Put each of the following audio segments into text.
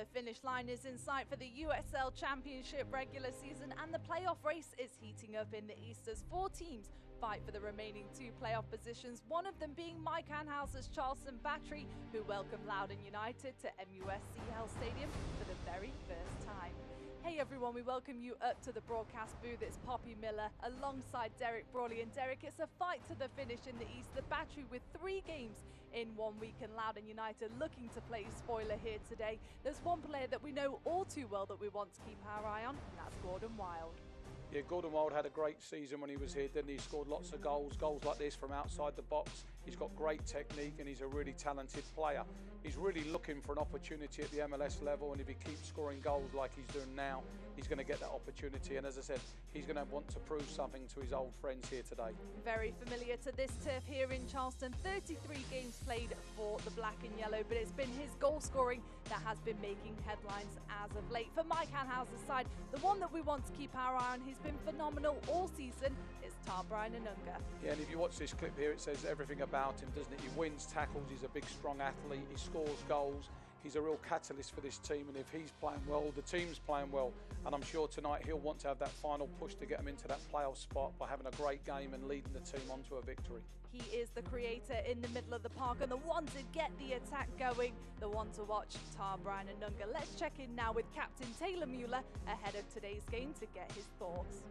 The finish line is in sight for the USL Championship regular season, and the playoff race is heating up in the East as 4 teams fight for the remaining 2 playoff positions, one of them being Mike Anhauser's Charleston Battery, who welcome Loudoun United to MUSC Health Stadium for the very first time. Hey everyone, we welcome you up to the broadcast booth. It's Poppy Miller alongside Derek Brawley. And Derek, it's a fight to the finish in the East. The Battery with 3 games in 1 week, and Loudoun United looking to play spoiler here today. There's one player that we know all too well that we want to keep our eye on, and that's Gordon Wild. Yeah, Gordon Wild had a great season when he was here, didn't he? He scored lots of goals like this from outside the box. He's got great technique and he's a really talented player. He's really looking for an opportunity at the MLS level, and if he keeps scoring goals like he's doing now, he's going to get that opportunity. And as I said, he's going to want to prove something to his old friends here today. Very familiar to this turf here in Charleston. 33 games played for the black and yellow, but it's been his goal scoring that has been making headlines as of late. For Mike Anhauser's side, the one that we want to keep our eye on, he's been phenomenal all season, is Brian Anunga. Yeah, and if you watch this clip here, it says everything about him, doesn't it? He wins tackles, he's a big strong athlete, he scores goals, he's a real catalyst for this team, and if he's playing well, the team's playing well, and I'm sure tonight he'll want to have that final push to get him into that playoff spot by having a great game and leading the team onto a victory. He is the creator in the middle of the park and the one to get the attack going, the one to watch, Brian Anunga. Let's check in now with Captain Taylor Mueller ahead of today's game to get his thoughts.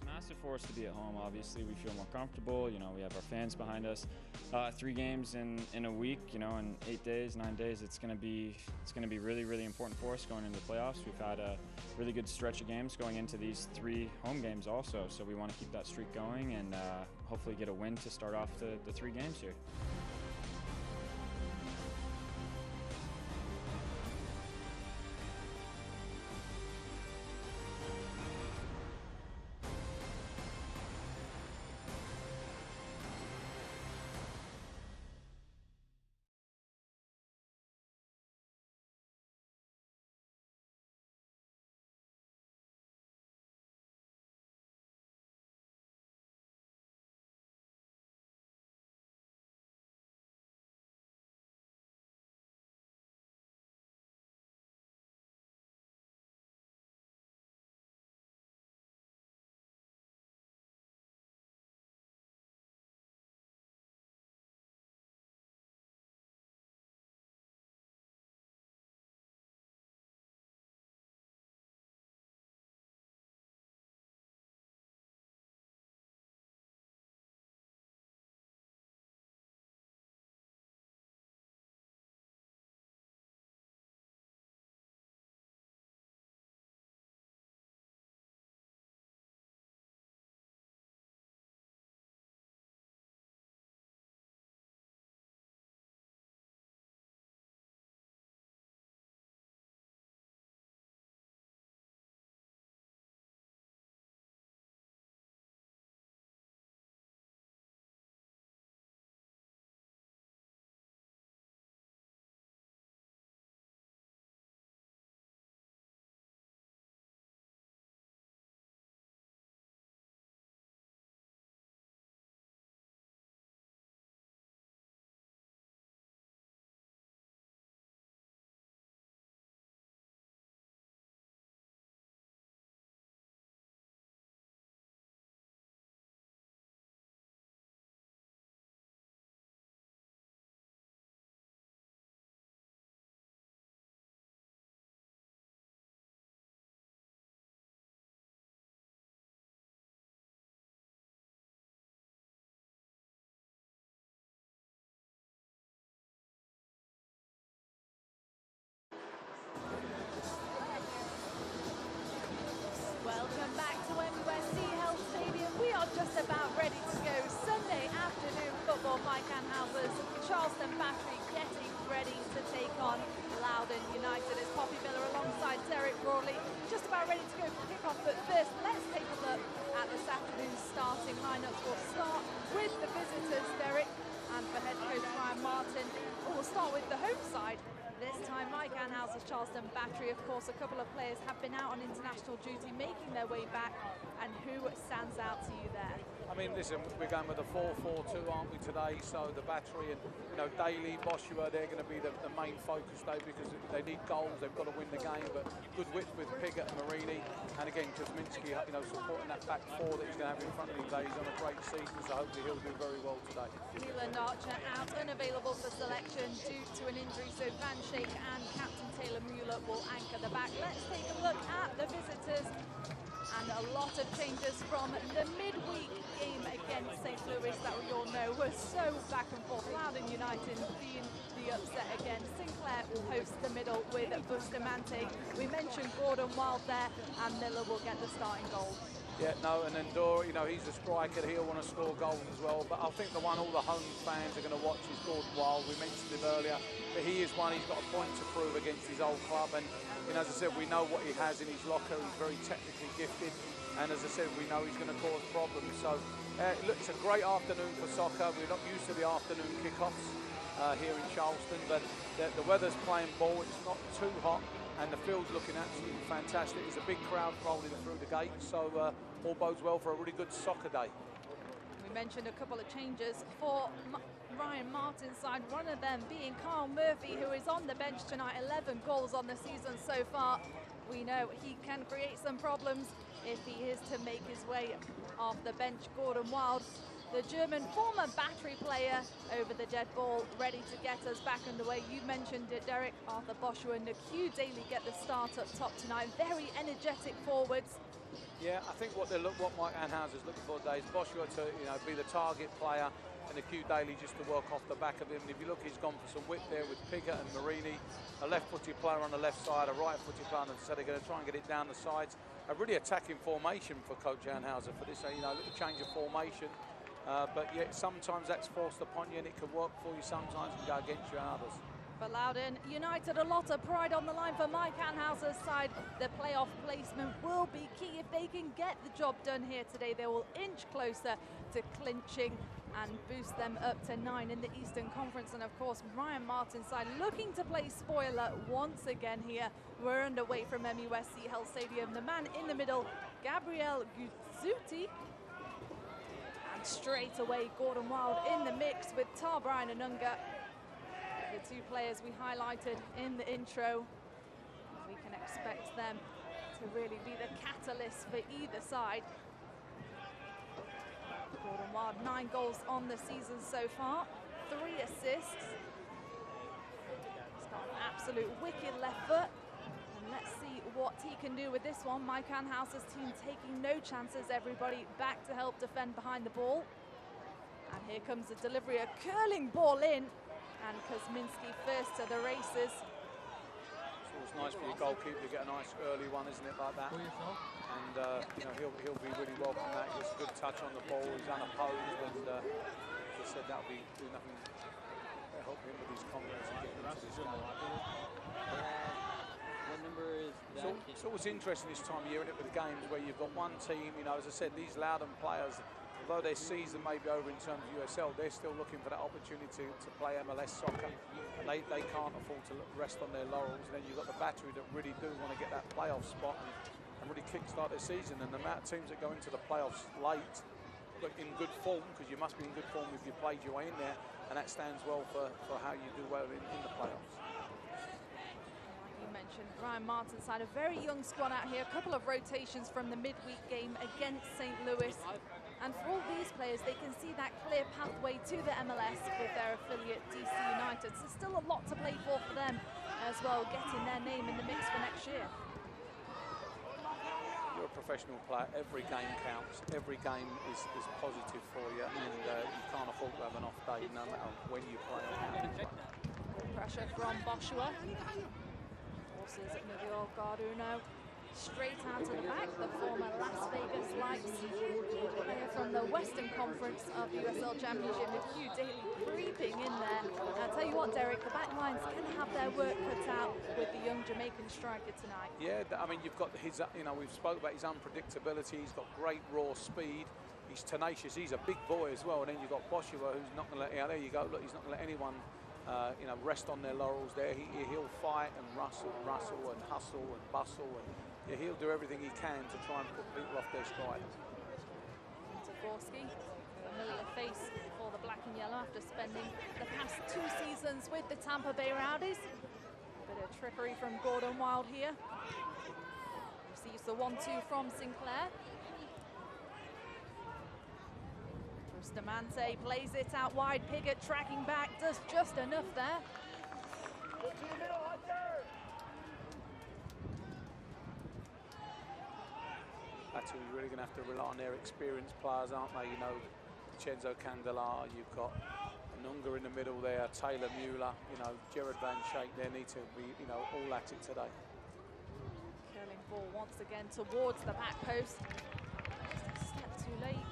Massive for us to be at home. Obviously, we feel more comfortable. You know, we have our fans behind us. 3 games in a week. You know, in 8 days, 9 days, it's going to be really, really important for us going into the playoffs. We've had a really good stretch of games going into these 3 home games also. So we want to keep that streak going and hopefully get a win to start off the 3 games here. Welcome back to MUSC Health Stadium. We are just about ready to go. Sunday afternoon football. Mike Anhauser's Charleston Battery getting ready to take on Loudoun United. It's Poppy Miller alongside Derek Brawley. Just about ready to go for kickoff. But first, let's take a look at this afternoon's starting lineups. We'll start with the visitors, Derek, and for head coach Ryan Martin. We'll start with the home side. This time, Mike Anhauser's Charleston Battery. Of course, a couple of players have been out on international duty, making their way back. And who stands out to you there? I mean, listen, we're going with a 4-4-2, aren't we, today? So the battery and, you know, Daly, Boschua, they're going to be the main focus, though, because they need goals. They've got to win the game. But good width with Piggott and Marini. And again, Kuzminski, you know, supporting that back four that he's going to have in front of him today. He's on a great season, so hopefully he'll do very well today. Leland Archer out, unavailable for selection due to an injury. So Van Schaik and Captain Taylor Mueller will anchor the back. Let's take a look at the visitors. And a lot of changes from the midweek game against St. Louis that we all know was so back and forth. Loudoun United being the upset again. Sinclair will host the middle with Bustamante. We mentioned Gordon Wild there, and Miller will get the starting goal. Yeah, no, and then Dora, you know, he's a striker. He'll want to score goals as well. But I think the one all the home fans are going to watch is Gordon Wild. We mentioned him earlier, but he is one. He's got a point to prove against his old club. And, you know, as I said, we know what he has in his locker. He's very technically gifted. And as I said, we know he's going to cause problems. So, look, it's a great afternoon for soccer. We're not used to the afternoon kickoffs here in Charleston, but the weather's playing ball. It's not too hot. And the field's looking absolutely fantastic. There's a big crowd rolling through the gate, so all bodes well for a really good soccer day. We mentioned a couple of changes for Ryan Martin's side, one of them being Carl Murphy, who is on the bench tonight, 11 goals on the season so far. We know he can create some problems if he is to make his way off the bench. Gordon Wild, the German former battery player, over the dead ball, ready to get us back underway. You mentioned it, Derek. Arthur Boschua and Q Daly get the start up top tonight. Very energetic forwards. Yeah, I think what Mike Anhauser's looking for today is Boschua to, you know, be the target player, and the Q Daly just to work off the back of him. And if you look, he's gone for some width there with Piggott and Marini, a left-footed player on the left side, a right-footed player on the side. They're going to try and get it down the sides. A really attacking formation for Coach Anhauser for this, you know, a little change of formation. But yet sometimes that's forced upon you and it can work for you sometimes and go against you and others. For Loudoun United, a lot of pride on the line for Mike Anhauser's side. The playoff placement will be key. If they can get the job done here today, they will inch closer to clinching and boost them up to 9 in the Eastern Conference. And of course, Ryan Martin's side looking to play spoiler once again here. We're underway from MUSC Health Stadium. The man in the middle, Gabriel Guzzuti. And straight away, Gordon Wild in the mix with Tar Brian Anunga. The two players we highlighted in the intro. We can expect them to really be the catalyst for either side. Gordon Wild, 9 goals on the season so far, 3 assists. He's got an absolute wicked left foot. And let's see what he can do with this one. Mike Anhauser's team taking no chances. Everybody back to help defend behind the ball. And here comes the delivery, a curling ball in. And Kuzminski first to the races. It's always nice for your goalkeeper to get a nice early one, isn't it, like that? And you know, he'll be really welcome that. Just a good touch on the ball. He's unopposed, and as I said, that'll be do nothing to help him with his confidence and getting into this game. What number is that? It's always interesting this time of year, isn't it, with the games where you've got one team. You know, as I said, these Loudoun players, although their season may be over in terms of USL, they're still looking for that opportunity to play MLS soccer. And they can't afford to rest on their laurels. And then you've got the battery that really do want to get that playoff spot and really kickstart their season. And the amount of teams that go into the playoffs late, but in good form, because you must be in good form if you played your way in there, and that stands well for how you do well in the playoffs. You mentioned Ryan Martin's side, a very young squad out here, a couple of rotations from the midweek game against St. Louis. And for all these players, they can see that clear pathway to the MLS with their affiliate DC United. So still a lot to play for them as well, getting their name in the mix for next year. You're a professional player. Every game counts. Every game is positive for you, and you can't afford to have an off day no matter when you play or how you play. Good pressure from Boschua. Forces Miguel Garduno straight out to the back. The former Las Vegas Lights player from the Western Conference of the USL Championship, with Q Daly creeping in there. I'll tell you what, Derek, the back line's going to have their work cut out with the young Jamaican striker tonight. Yeah, I mean, you've got his, you know, we've spoke about his unpredictability. He's got great raw speed. He's tenacious. He's a big boy as well. And then you've got Boschua, who's not going to let, yeah, there you go. Look, he's not going to let anyone you know, rest on their laurels there. He'll fight and rustle and hustle and bustle, and yeah, he'll do everything he can to try and put people off their stride. To Jaworski, familiar face for the black and yellow after spending the past 2 seasons with the Tampa Bay Rowdies. A bit of trickery from Gordon Wild here. Receives the 1-2 from Sinclair. Bustamante plays it out wide. Piggott tracking back, does just enough there. That's who you're really going to have to rely on, their experienced players, aren't they? You know, Chenzo Candelar, you've got Nunga in the middle there, Taylor Mueller, you know, Jared Van Schaik, they need to be, you know, all at it today. Curling ball once again towards the back post. Just a step too late.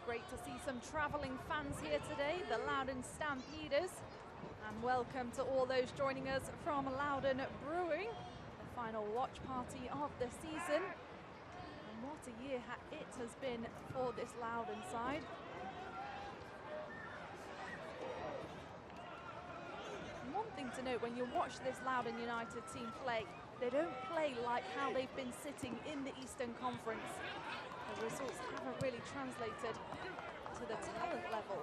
Great to see some travelling fans here today, the Loudoun Stampeders. And welcome to all those joining us from Loudoun Brewing, the final watch party of the season. And what a year it has been for this Loudoun side. And one thing to note, when you watch this Loudoun United team play, they don't play like how they've been sitting in the Eastern Conference. The results haven't really translated to the talent level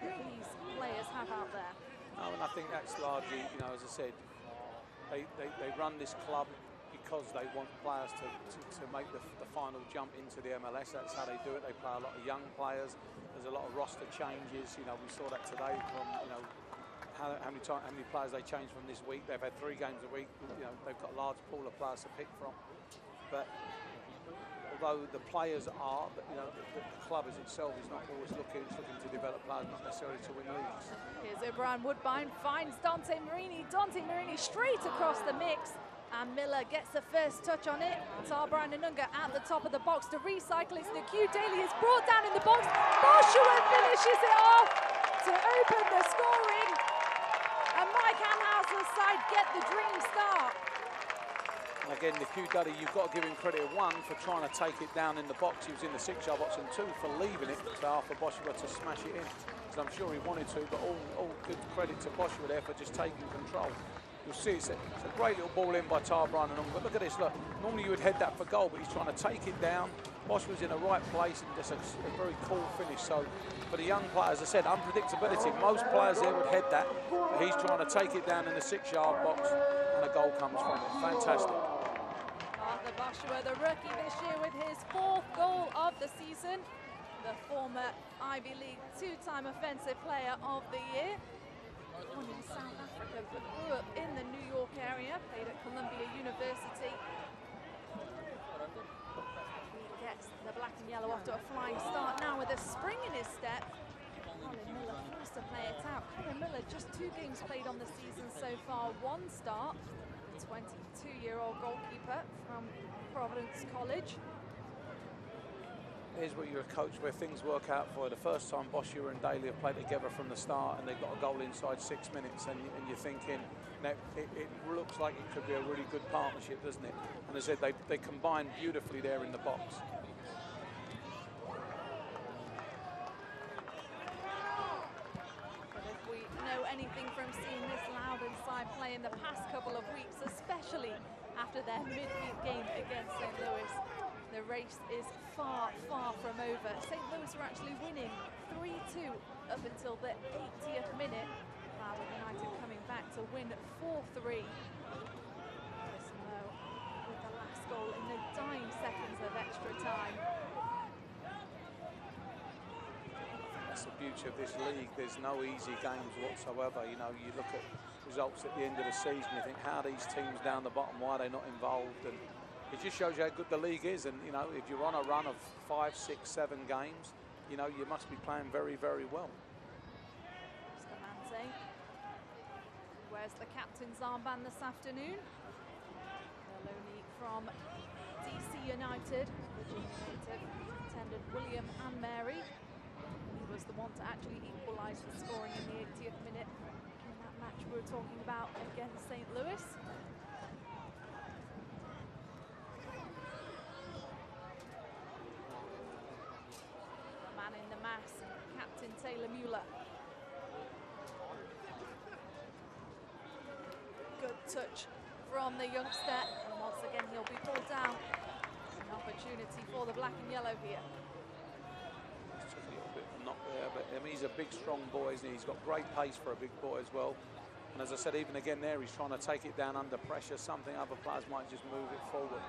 that these players have out there. No, and I think that's largely, you know, as I said, they run this club because they want players to make the final jump into the MLS. That's how they do it. They play a lot of young players. There's a lot of roster changes. You know, we saw that today from, you know, how many players they changed from this week. They've had 3 games a week. You know, they've got a large pool of players to pick from. But although the players are, you know, the club as itself is not always looking to develop players, not necessarily to win leagues. Here's O'Brien Woodbine, finds Dante Marini. Dante Marini straight across the mix. And Miller gets the first touch on it. Tarbran Nanunga at the top of the box to recycle. It's Q Daly is brought down in the box. Boshua finishes it off to open the scoring. And Mike Anhauser's side get the dream start. And again, the Q Duddy, you've got to give him credit, 1, for trying to take it down in the box. He was in the 6-yard box, and 2, for leaving it to Arthur Boshua to smash it in. Because I'm sure he wanted to, but all good credit to Boshua there for just taking control. You'll see it's a great little ball in by Tarbran and all, but look at this, look. Normally you would head that for goal, but he's trying to take it down. Bosch was in the right place, and just a very cool finish. So for the young players, as I said, unpredictability. Most players there would head that, but he's trying to take it down in the 6-yard box, and a goal comes from it. Fantastic. Arthur Boshua, the rookie this year, with his 4th goal of the season. The former Ivy League 2-time Offensive Player of the Year. Born in South Africa, but grew up in the New York area, played at Columbia University. He gets the black and yellow off to a flying start now with a spring in his step. Colin Miller forced to play it out. Colin Miller, just 2 games played on the season so far, 1 start. The 22-year-old goalkeeper from Providence College. Here's where you're a coach where things work out for you. The first time Boshua and Daly have played together from the start, and they've got a goal inside 6 minutes, and you're thinking, it looks like it could be a really good partnership, doesn't it? And as I said, they combine beautifully there in the box. But if we know anything from seeing this Loudoun side play in the past couple of weeks, especially after their midweek game against St. Louis, the race is far, far from over. St. Louis were actually winning 3-2 up until the 80th minute. Loudoun United coming back to win 4-3. With the last goal in the dying seconds of extra time. That's the beauty of this league. There's no easy games whatsoever. You know, you look at results at the end of the season, you think, how are these teams down the bottom, why are they not involved? And it just shows you how good the league is. And, you know, if you're on a run of 5, 6, 7 games, you know, you must be playing very, very well. Bustamante wears the captain's armband this afternoon. Maloney from DC United, Virginia native, attended William and Mary. He was the one to actually equalise the scoring in the 80th minute in that match we were talking about against St. Louis. Captain Taylor Mueller. Good touch from the youngster. And once again, he'll be pulled down. An opportunity for the black and yellow here. Just took a little bit of a knock there, but I mean, he's a big, strong boy, isn't he? He's got great pace for a big boy as well. And as I said, even again there, he's trying to take it down under pressure, something other players might just move it forward.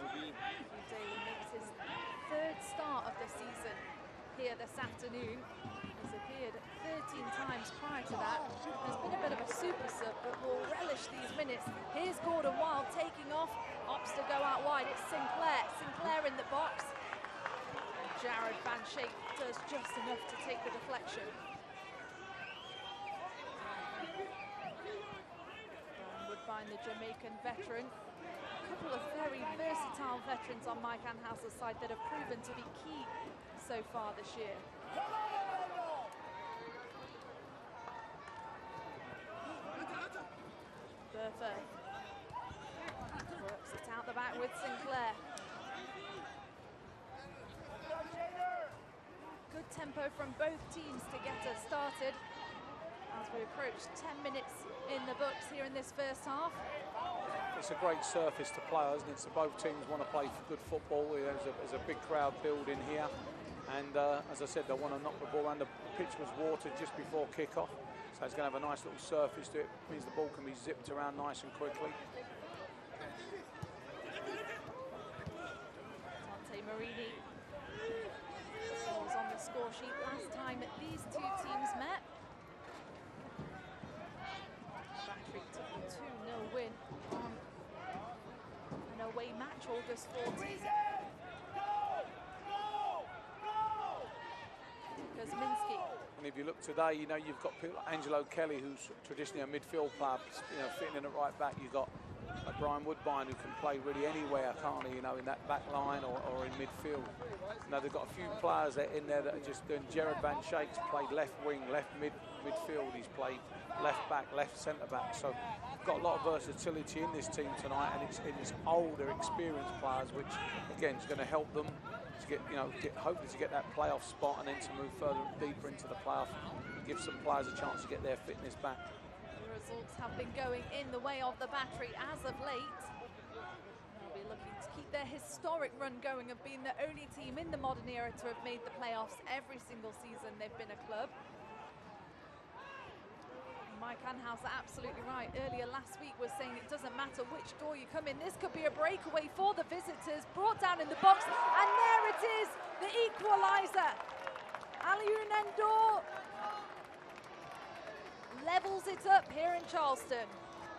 Daly makes his third start of the season here this afternoon. He's appeared 13 times prior to that. There's been a bit of a super sub, but will relish these minutes. Here's Gordon Wild taking off. Opts to go out wide. It's Sinclair. Sinclair in the box. And Jared Van Schaik does just enough to take the deflection. Woodbine, the Jamaican veteran. A couple of very versatile veterans on Mike Anhauser's side that have proven to be key so far this year. Bertha works it out the back with Sinclair. Good tempo from both teams to get us started as we approach 10 minutes in the books here in this first half. It's a great surface to play, isn't it? So both teams want to play good football. There's a big crowd building here. And as I said, they want to knock the ball around. The pitch was watered just before kick-off. So it's going to have a nice little surface to it. It means the ball can be zipped around nice and quickly. Dante Marini was on the score sheet last time that these two teams met. Battery took a 2-0 win on an away match August 14th. Kuzminski. And if you look today, you know, you've got people like Angelo Kelly, who's traditionally a midfield player, you know, fitting in at right back. You've got Brian Woodbine, who can play really anywhere, can't he, you know, in that back line or in midfield. Now, they've got a few players in there that are just doing. Jared Van Schaik's played left wing, left midfield. He's played left back, left centre back. So got a lot of versatility in this team tonight, and it's older, experienced players, which again is going to help them to get, you know, hopefully to get that playoff spot and then to move further deeper into the playoff. Give some players a chance to get their fitness back. The results have been going in the way of the Battery as of late. They'll be looking to keep their historic run going of being the only team in the modern era to have made the playoffs every single season they've been a club. Mike Anhauser absolutely right. Earlier last week was saying it doesn't matter which door you come in. This could be a breakaway for the visitors. Brought down in the box, and there it is, the equaliser. Aliou Nendor levels it up here in Charleston.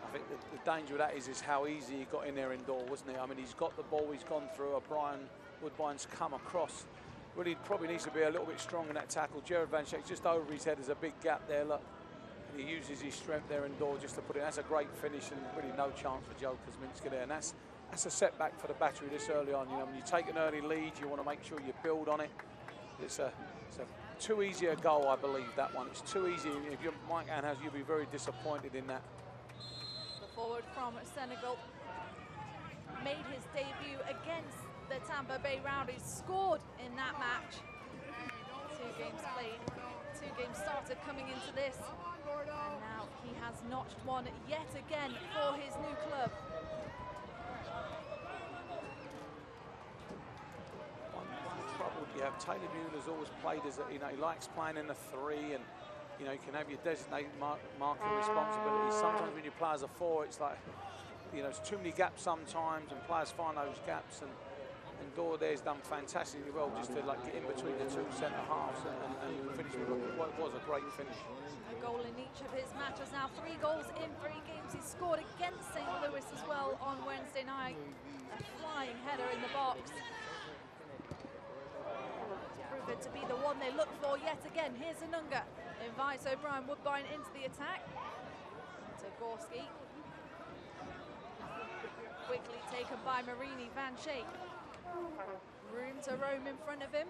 I think the danger of that is how easy he got in there indoor, wasn't he? I mean, he's got the ball, he's gone through. Brian Woodbine's come across. Really probably needs to be a little bit strong in that tackle. Jared Van Schaik just over his head. There's a big gap there, look. He uses his strength there indoor just to put it. That's a great finish, and really no chance for Joe Kuzminski there. And that's a setback for the Battery this early on. You know, when you take an early lead, you want to make sure you build on it. It's a too easy a goal, I believe, that one. It's too easy. If you're Mike Anhauser, you'll be very disappointed in that. The forward from Senegal made his debut against the Tampa Bay Rowdies, scored in that match. 2 games played, 2 games started coming into this. And now he has notched one yet again for his new club. One trouble you have. Taylor Mueller's always played as a, you know, he likes playing in the 3, and you know, you can have your designated marker responsibilities. Sometimes when you play as a 4, it's like, you know, there's too many gaps sometimes, and players find those gaps. And Dor there's done fantastically well just to like get in between the 2 centre halves and finish with what was a great finish. A goal in each of his matches now. 3 goals in 3 games. He scored against St. Louis as well on Wednesday night. A flying header in the box. Proven to be the one they look for yet again. Here's Anunga. Invites O'Brien Woodbine into the attack. To Gorski. Quickly taken by Marini. Van Schaik. Room to roam in front of him.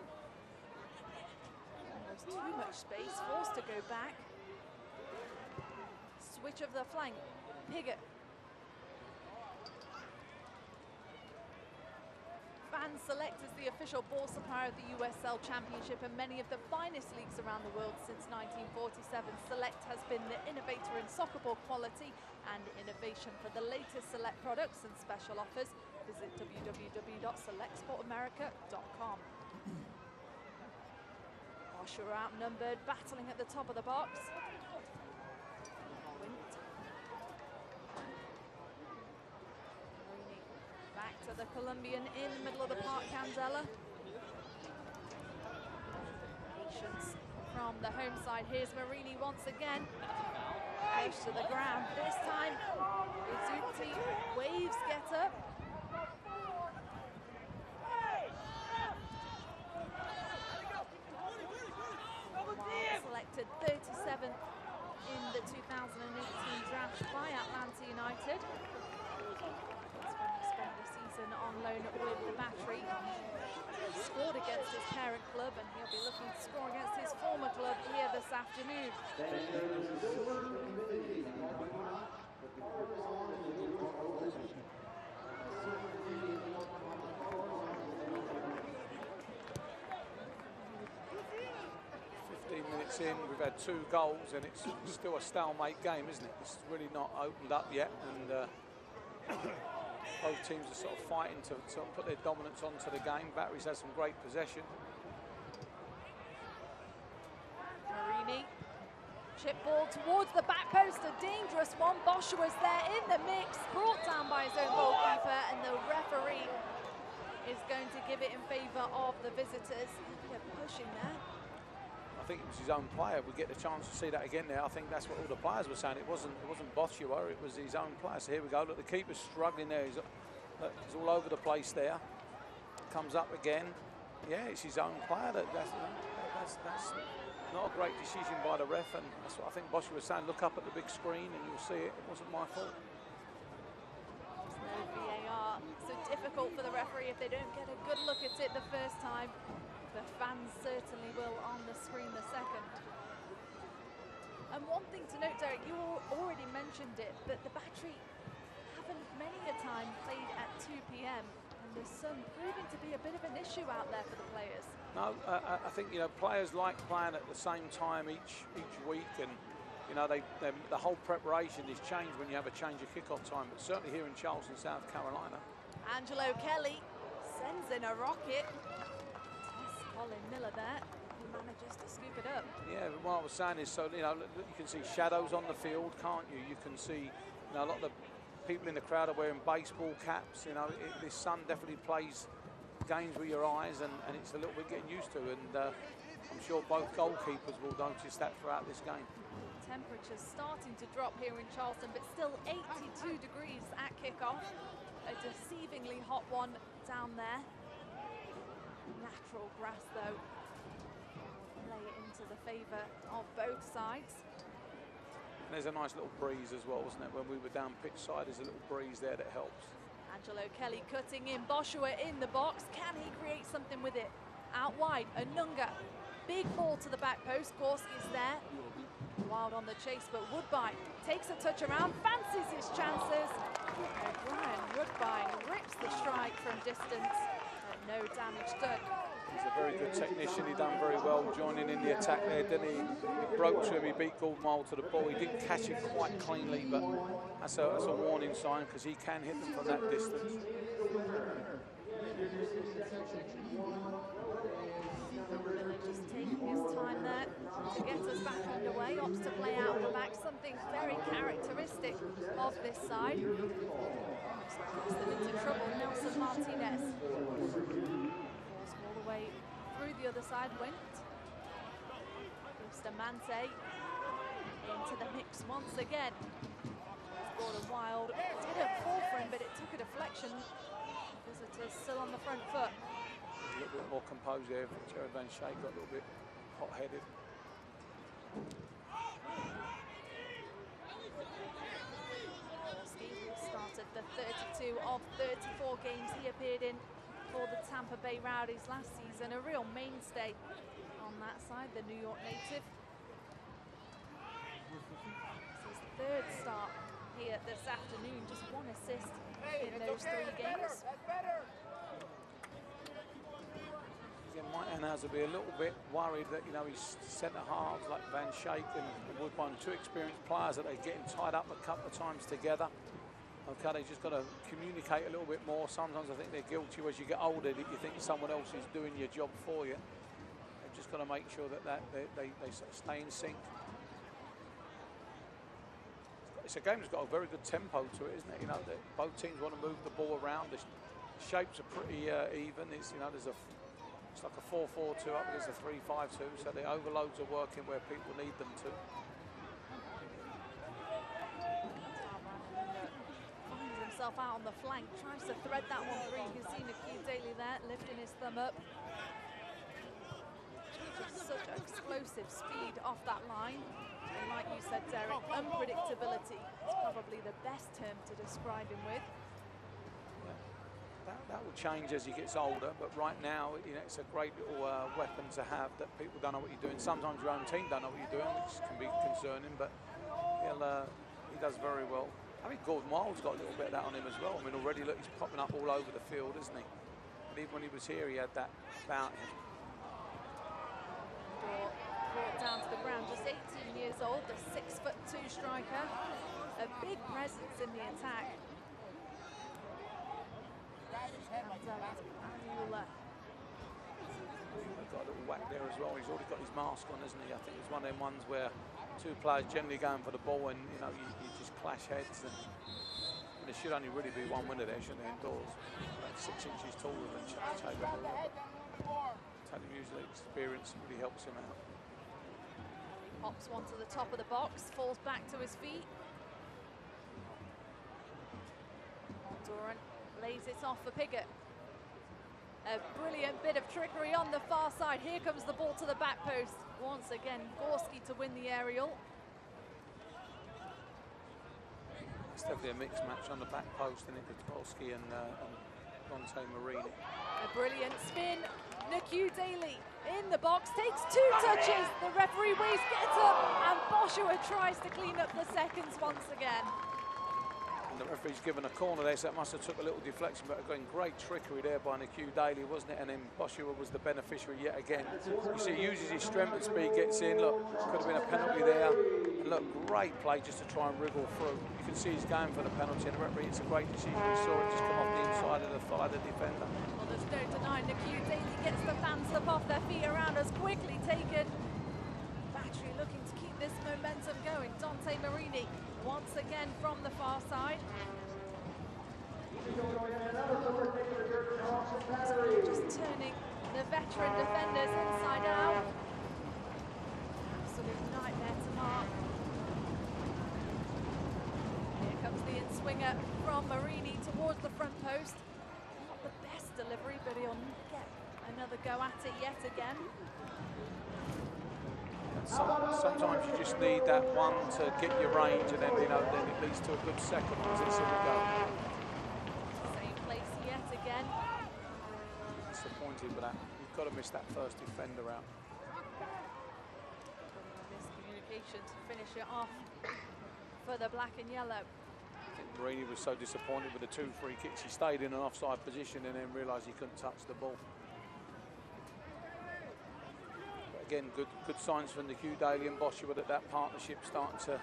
There's too much space, forced to go back. Switch of the flank. Piggott. Fan Select is the official ball supplier of the USL Championship and many of the finest leagues around the world since 1947. Select has been the innovator in soccer ball quality and innovation. For the latest Select products and special offers, visit www.selectsportamerica.com. Bosch are outnumbered, battling at the top of the box. Back to the Colombian in the middle of the park, Candela. Patience from the home side. Here's Marini once again. Close to the ground. This time, Izzuti waves get up. Selected 37th in the 2018 draft by Atlanta United. Spent the season on loan with the Battery. He scored against his parent club and he'll be looking to score against his former club here this afternoon. 15 minutes in, we've had 2 goals and it's still a stalemate game, isn't it? It's really not opened up yet, and both teams are sort of fighting to sort of put their dominance onto the game. Batteries has some great possession. Marini, chip ball towards the back post, a dangerous one. Bosch was there in the mix, brought down by his own goalkeeper, and the referee is going to give it in favour of the visitors. They're pushing there. I think it was his own player. We get the chance to see that again there. I think that's what all the players were saying. It wasn't Boschua, it was his own player. So here we go. Look, the keeper's struggling there. He's all over the place there. Comes up again. Yeah, it's his own player. That's not a great decision by the ref, and that's what I think Boschua was saying. Look up at the big screen and you'll see it. It wasn't my fault. There's no VAR. So difficult for the referee if they don't get a good look at it the first time. The fans certainly will on the screen the second. And one thing to note, Derek, you already mentioned it, but the Battery haven't many a time played at 2 p.m. and the sun proving to be a bit of an issue out there for the players. No, I think, you know, players like playing at the same time each week, and you know, the whole preparation is changed when you have a change of kickoff time. But certainly here in Charleston, South Carolina, Angelo Kelly sends in a rocket. Colin Miller there, who manages to scoop it up. Yeah, but what I was saying is, so, you know, you can see shadows on the field, can't you? You can see, you know, a lot of the people in the crowd are wearing baseball caps. You know, this sun definitely plays games with your eyes, and it's a little bit getting used to. And I'm sure both goalkeepers will notice that throughout this game. Temperatures starting to drop here in Charleston, but still 82 degrees at kickoff. A deceivingly hot one down there. Natural grass, though, lay it into the favour of both sides. And there's a nice little breeze as well, wasn't it? When we were down pitch side, there's a little breeze there that helps. Angelo Kelly cutting in, Boschua in the box. Can he create something with it? Out wide, Anunga. Big ball to the back post. Gorski's there. Wild on the chase, but Woodbine takes a touch around, fancies his chances. O'Brien, Woodbine rips the strike from distance. No damage done. He's a very good technician. He done very well joining in the attack there, didn't he? He broke to him, he beat Goldmile to the ball. He didn't catch it quite cleanly, but that's a warning sign because he can hit them from that distance. Just taking his time there to get us back underway. Opts to play out the back, something very characteristic of this side. Gets them into trouble. Nelson Martinez falls all the way through the other side. Went Bustamante into the mix once again. Scored a wild. Didn't fall for him, but it took a deflection. Visitors still on the front foot. A little bit more composed there. Jared Van Shea got a little bit hot-headed. Started the 32 of 34 games he appeared in for the Tampa Bay Rowdies last season. A real mainstay on that side, the New York native. It's his third start here this afternoon, just 1 assist in those 3 games. Again, Mike Anhaz will be a little bit worried that, you know, his centre halves like Van Schaik and Woodbine, two experienced players, that they're getting tied up a couple of times together. Okay, they just got to communicate a little bit more. Sometimes I think they're guilty as you get older that you think someone else is doing your job for you. They've just got to make sure that they sort of stay in sync. It's a game that's got a very good tempo to it, isn't it? You know, that both teams want to move the ball around. The shapes are pretty even. It's, you know, it's like a 4-4-2 up against a 3-5-2, so the overloads are working where people need them to. Finds himself out on the flank, tries to thread that one through. You can see Nikki Daly there lifting his thumb up. Just such explosive speed off that line. And like you said, Derek, unpredictability is probably the best term to describe him with. That will change as he gets older, but right now, you know, it's a great little weapon to have that people don't know what you're doing. Sometimes your own team don't know what you're doing, which can be concerning, but he does very well. I mean, Gordon Wild's got a little bit of that on him as well. I mean, already, look, he's popping up all over the field, isn't he? And even when he was here, he had that about him. Brought down to the ground, just 18 years old, the 6'2" striker. A big presence in the attack. He's got a little whack there as well. He's already got his mask on, isn't he? I think it's one of them ones where two players generally going for the ball and, you know, you just clash heads. And there should only really be one winner there, shouldn't there, indoors? About 6 inches taller than Taylor. Taylor usually experience really helps him out. Hops one to the top of the box, falls back to his feet. Doran lays it off for Piggott. A brilliant bit of trickery on the far side. Here comes the ball to the back post. Once again, Gorski to win the aerial. It's definitely a mixed match on the back post, and it's Gorski and Dante Marini. A brilliant spin. Nikki Daly in the box, takes 2 touches. The referee waist gets up, and Boshua tries to clean up the seconds once again. And the referee's given a corner there, so it must have took a little deflection, but again, great trickery there by Nikki Daly, wasn't it? And then Boshua was the beneficiary yet again. You see, he uses his strength and speed, gets in. Look, could have been a penalty there. And look, great play just to try and wriggle through. You can see he's going for the penalty, and the referee, it's a great decision. You saw it just come off the inside of the thigh of the defender. Well, there's no denying Nikki Daly gets the fans up off their feet around us, quickly taken. Battery looking to keep this momentum going. Dante Marini once again from the far side. Just turning the veteran defenders inside out. Absolute nightmare to mark. Here comes the in-swinger from Marini towards the front post. Not the best delivery, but he'll get another go at it yet again. Sometimes you just need that one to get your range, and then, you know, then it leads to a good second position to go. Same place yet again. Disappointed with that. You've got to miss that first defender out. Miscommunication to finish it off for the black and yellow. I think Marini was so disappointed with the 2 free kicks. He stayed in an offside position and then realised he couldn't touch the ball. Again, good signs from the Hugh Daly and Boshua that partnership starting to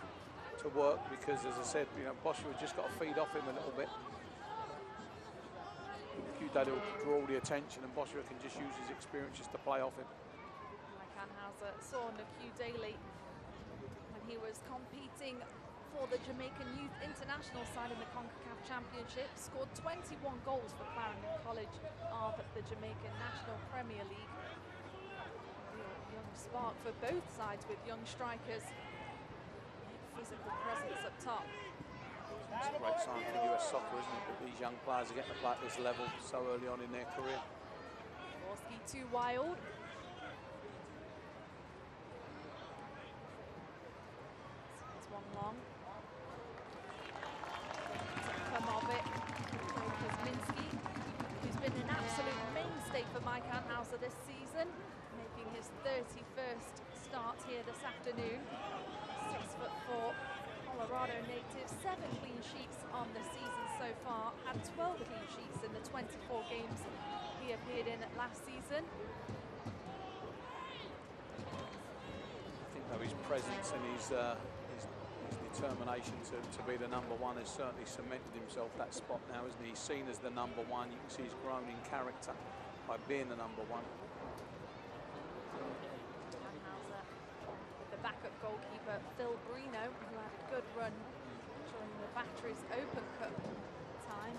work, because, as I said, you know, Boshua just got to feed off him a little bit. Hugh Daly will draw all the attention, and Boshua can just use his experience just to play off him. Mike Anhauser saw Nikki Daly when he was competing for the Jamaican Youth International side in the CONCACAF Championship, scored 21 goals for Clarendon College of the Jamaican National Premier League. Young spark for both sides with young strikers. Physical presence up top. It's a great sign for US soccer, isn't it, that these young players are getting to play at this level so early on in their career. Gorski too wild. It's one long. Come of it. Kuzminski, who's been an absolute mainstay for Mike Anhauser this season, making his 31st start here this afternoon. 6'4", Colorado native, 7 clean sheets on the season so far, had 12 clean sheets in the 24 games he appeared in last season. presence and his determination to be the number one has certainly cemented himself that spot now, isn't he? He's seen as the number one. You can see he's grown in character by being the number one. With the backup goalkeeper Phil Brino, who had a good run during the Batteries Open Cup time.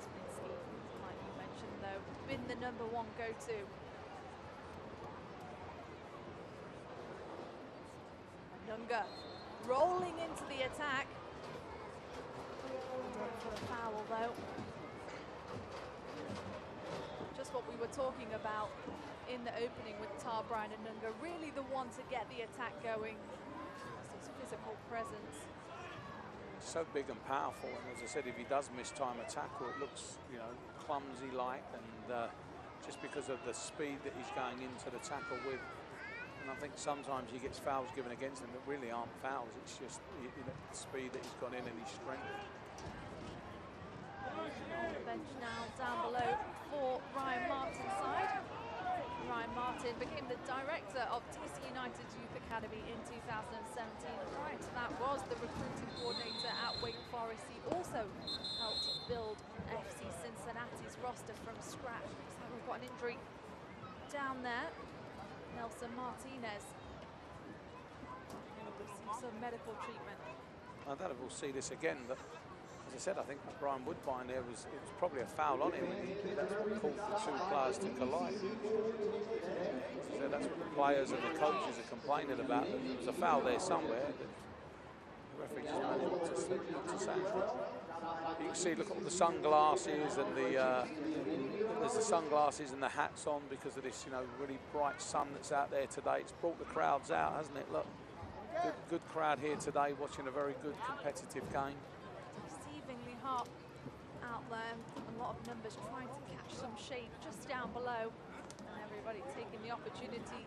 Swinsky, like you mentioned though, been the number one go-to. Nunga rolling into the attack. For a foul though. Just what we were talking about in the opening with Tarbrine and Nunga, really the one to get the attack going. His physical presence. So big and powerful, and as I said, if he does miss time a tackle, it looks, you know, clumsy-like, and just because of the speed that he's going into the tackle with. And I think sometimes he gets fouls given against him that really aren't fouls. It's just the speed that he's gone in and his strength. On the bench now, down below for Ryan Martin's side. Ryan Martin became the director of DC United's Youth Academy in 2017. Prior to that was the recruiting coordinator at Wake Forest. He also helped build FC Cincinnati's roster from scratch. Looks like we've got an injury down there. Nelson Martinez will receive some medical treatment. I don't know if we'll see this again, but as I said, I think Brian Woodbine there it was probably a foul on him. That's what caused the two players to collide. As I said, that's what the players and the coaches are complaining about. There was a foul there somewhere. The referee just managed not to say. You can see, look at all the sunglasses and there's the sunglasses and the hats on because of this, you know, really bright sun that's out there today. It's brought the crowds out, hasn't it? Look, good crowd here today watching a very good competitive game. Deceivingly hot out there. A lot of numbers trying to catch some shade just down below. And everybody taking the opportunity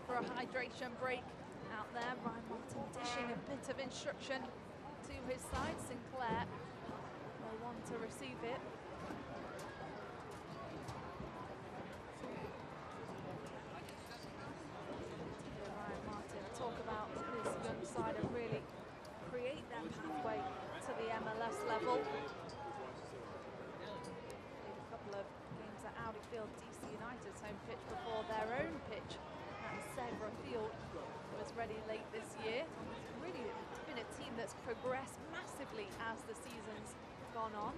for a hydration break out there. Ryan Martin dishing a bit of instruction to his side. Sinclair will want to receive it. Ryan Martin talk about this young side and really create that pathway to the MLS level. A couple of games at Audi Field, DC United's home pitch, before their own pitch at Segra Field was ready late this year. It's really been a team that's progressed massively as the season's gone on.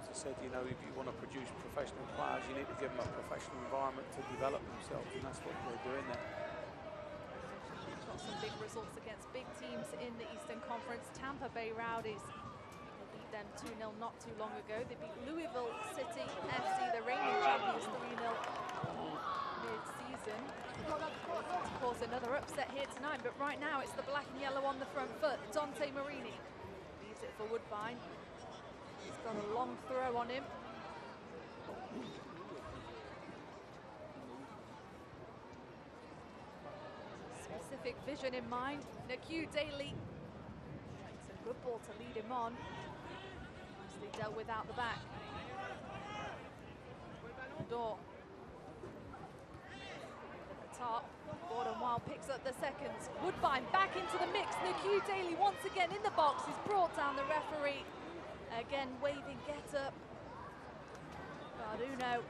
As I said, you know, if you want to produce professional players, you need to give them a professional environment to develop themselves, and that's what we're doing there. Got some big results against big teams in the Eastern Conference. Tampa Bay Rowdies, they beat them 2-0 not too long ago. They beat Louisville City FC, the reigning champions, 3-0 mid-season. Of course, another upset here tonight, but right now it's the black and yellow on the front foot. Dante Marini leaves it for Woodbine. He's got a long throw on him. Specific vision in mind. Naku Daly makes a good ball to lead him on. Nicely dealt with out the back. Door. At the top. Gordon Wild picks up the seconds. Woodbine back into the mix. Naku Daly once again in the box. He's brought down the referee. Again, waving get up. Garduno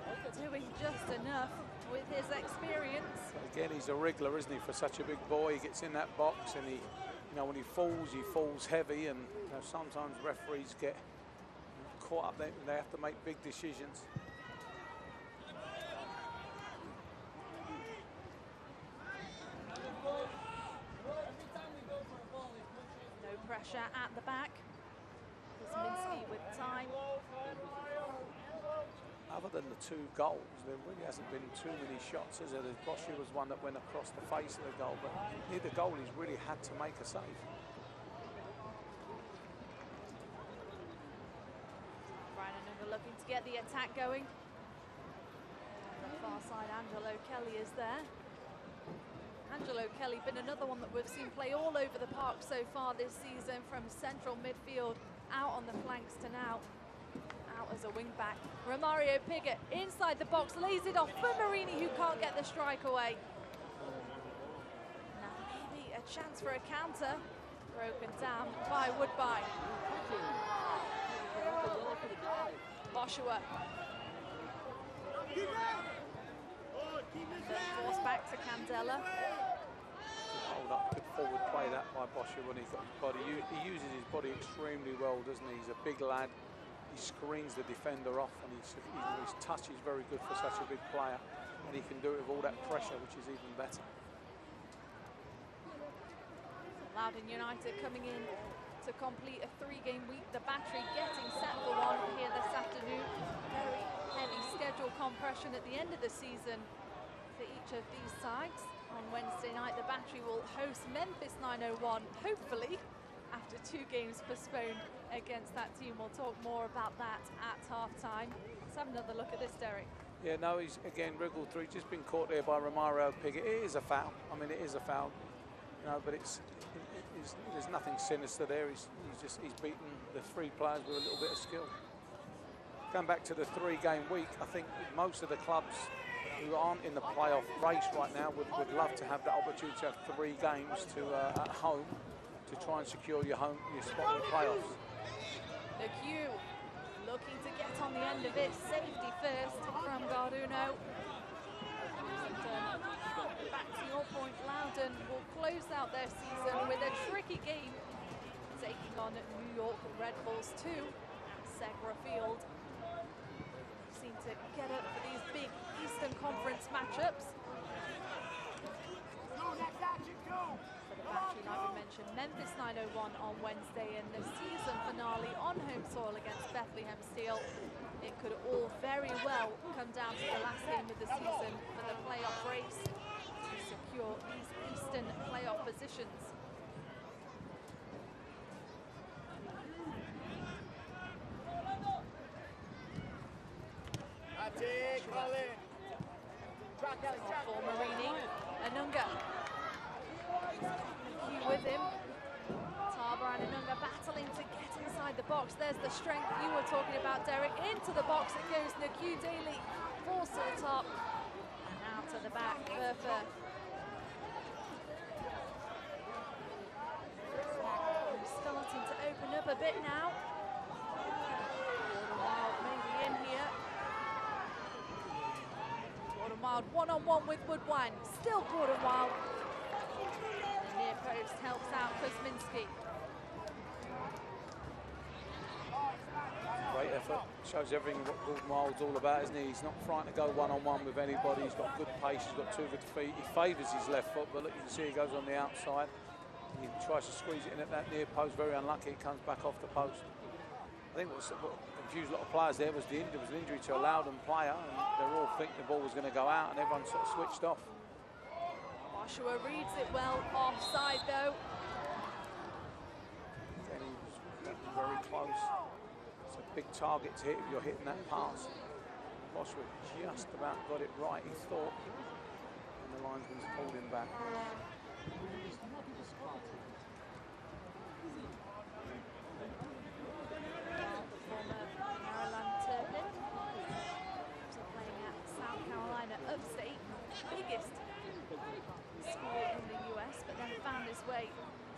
doing just enough with his experience. Again, he's a wriggler, isn't he, for such a big boy? He gets in that box and he, you know, when he falls heavy, and you know, sometimes referees get caught up there and they have to make big decisions. No pressure at the back. Kuzminski with time. Other than the two goals, there really hasn't been too many shots, is there? The Boscia was one that went across the face of the goal, but neither goal he's really had to make a save. Brian Anunga looking to get the attack going. On the far side, Angelo Kelly is there. Angelo Kelly been another one that we've seen play all over the park so far this season, from central midfield out on the flanks to now out as a wing back. Romario Piggott inside the box, lays it off for Marini, who can't get the strike away. chance for a counter. Broken down by Woodbine. Boshua. Force back to Candela. Hold up, good forward play that by Boshua when he's got his body. He uses his body extremely well, doesn't he? He's a big lad. He screens the defender off, and his touch is very good for such a big player. And he can do it with all that pressure, which is even better. Loudoun United coming in to complete a 3-game week. The Battery getting set for one here this afternoon. Very heavy schedule compression at the end of the season for each of these sides. On Wednesday night, the Battery will host Memphis 901, hopefully, after 2 games postponed against that team. We'll talk more about that at half-time. Let's have another look at this, Derek. Yeah, no, he's again wriggled through. Just been caught there by Romario Piggott. It is a foul. I mean, it is a foul. You know, but there's nothing sinister there. He's beaten the 3 players with a little bit of skill. Going back to the 3-game week, I think most of the clubs who aren't in the playoff race right now would love to have that opportunity to have 3 games to at home to try and secure your spot in the playoffs. The Q looking to get on the end of it. Safety first from Garduno. Back to your point, Loudoun will close out their season with a tricky game, taking on New York Red Bulls 2 at Segra Field. Seem to get up for these big Eastern Conference matchups. For the Battery, like we mentioned, Memphis 901 on Wednesday, and the season finale on home soil against Bethlehem Steel. It could all very well come down to the last game of the season for the playoff race to secure these Eastern playoff positions. For Marini, Anunga. With him. Tarver and Anunga battling to get inside the box. There's the strength you were talking about, Derek. Into the box it goes. Naku Daly forced to the top and out to the back. Bertha. Starting to open up a bit now. Wild maybe in here. Gordon Wild one-on-one with Woodbine. Still Gordon Wild. Near post helps out Kuzminski. Great effort. Shows everything what Gordon Wild's all about, isn't he? He's not frightened to go one-on-one with anybody. He's got good pace. He's got 2 good feet. He favours his left foot, but look, you can see he goes on the outside. He tries to squeeze it in at that near post. Very unlucky. It comes back off the post. I think what confused a lot of players there was an injury to a Loudoun player, and they're all thinking the ball was going to go out, and everyone sort of switched off. Joshua reads it well, offside though. Again, he was very close. It's a big target to hit if you're hitting that pass. Joshua just about got it right, he thought, and the linesman's pulled him back. Upstate, biggest school in the US, but then found his way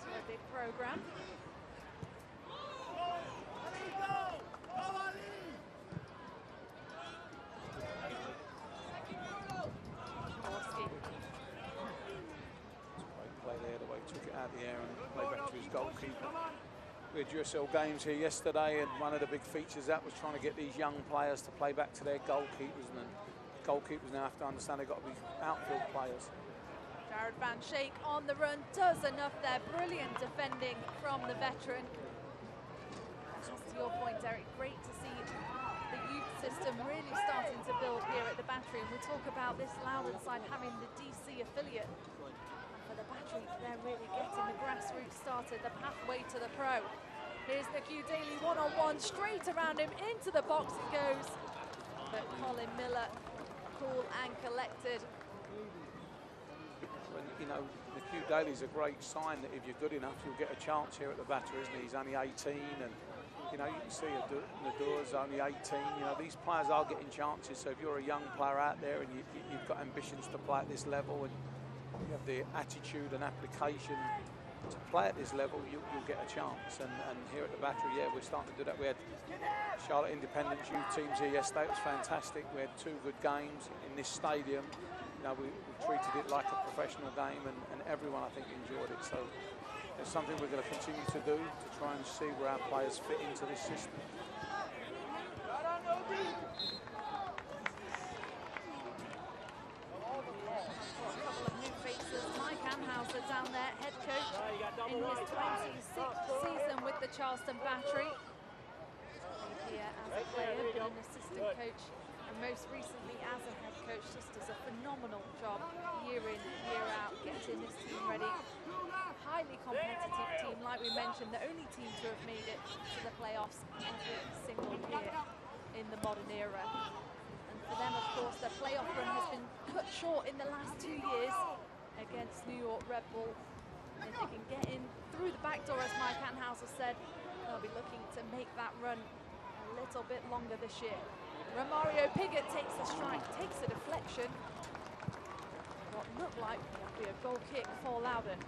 to a big program. Great play there, the way he took it out of the air and played back to his goalkeeper. We had USL games here yesterday, and one of the big features that was trying to get these young players to play back to their goalkeepers, and goalkeepers now have to understand they've got to be outfield players. Jared Van Schaik on the run, does enough there. Brilliant defending from the veteran. Just to your point, Derek, great to see the youth system really starting to build here at the Battery. And we talk about this Loudoun side having the DC affiliate. For the Battery, they're really getting the grassroots started, the pathway to the pro. Here's Naku Daly one-on-one, straight around him, into the box it goes. But Colin Miller, cool and collected. When, you know, Naku Daly's a great sign that if you're good enough, you'll get a chance here at the Battery, isn't he? He's only 18, and you know, you can see Nadur's only 18. You know, these players are getting chances. So if you're a young player out there and you've got ambitions to play at this level, and you have the attitude and application to play at this level, you'll get a chance. And here at the Battery, yeah, we're starting to do that. We had Charlotte Independence youth teams here yesterday. It was fantastic. We had 2 good games in this stadium. You know, we treated it like a professional game, and everyone, I think, enjoyed it. So it's something we're going to continue to do to try and see where our players fit into this system. Down there, head coach in his 26th season with the Charleston Battery. Here as a player, been an assistant coach, and most recently as a head coach. Just does a phenomenal job year in, year out, getting this team ready. Highly competitive team, like we mentioned, the only team to have made it to the playoffs every single year in the modern era. And for them, of course, their playoff run has been cut short in the last 2 years against New York Red Bull. And if they can get in through the back door, as Mike Anhauser said, they'll be looking to make that run a little bit longer this year. Romario Piggott takes a strike, takes a deflection. What looked like would be a goal kick for Loudoun.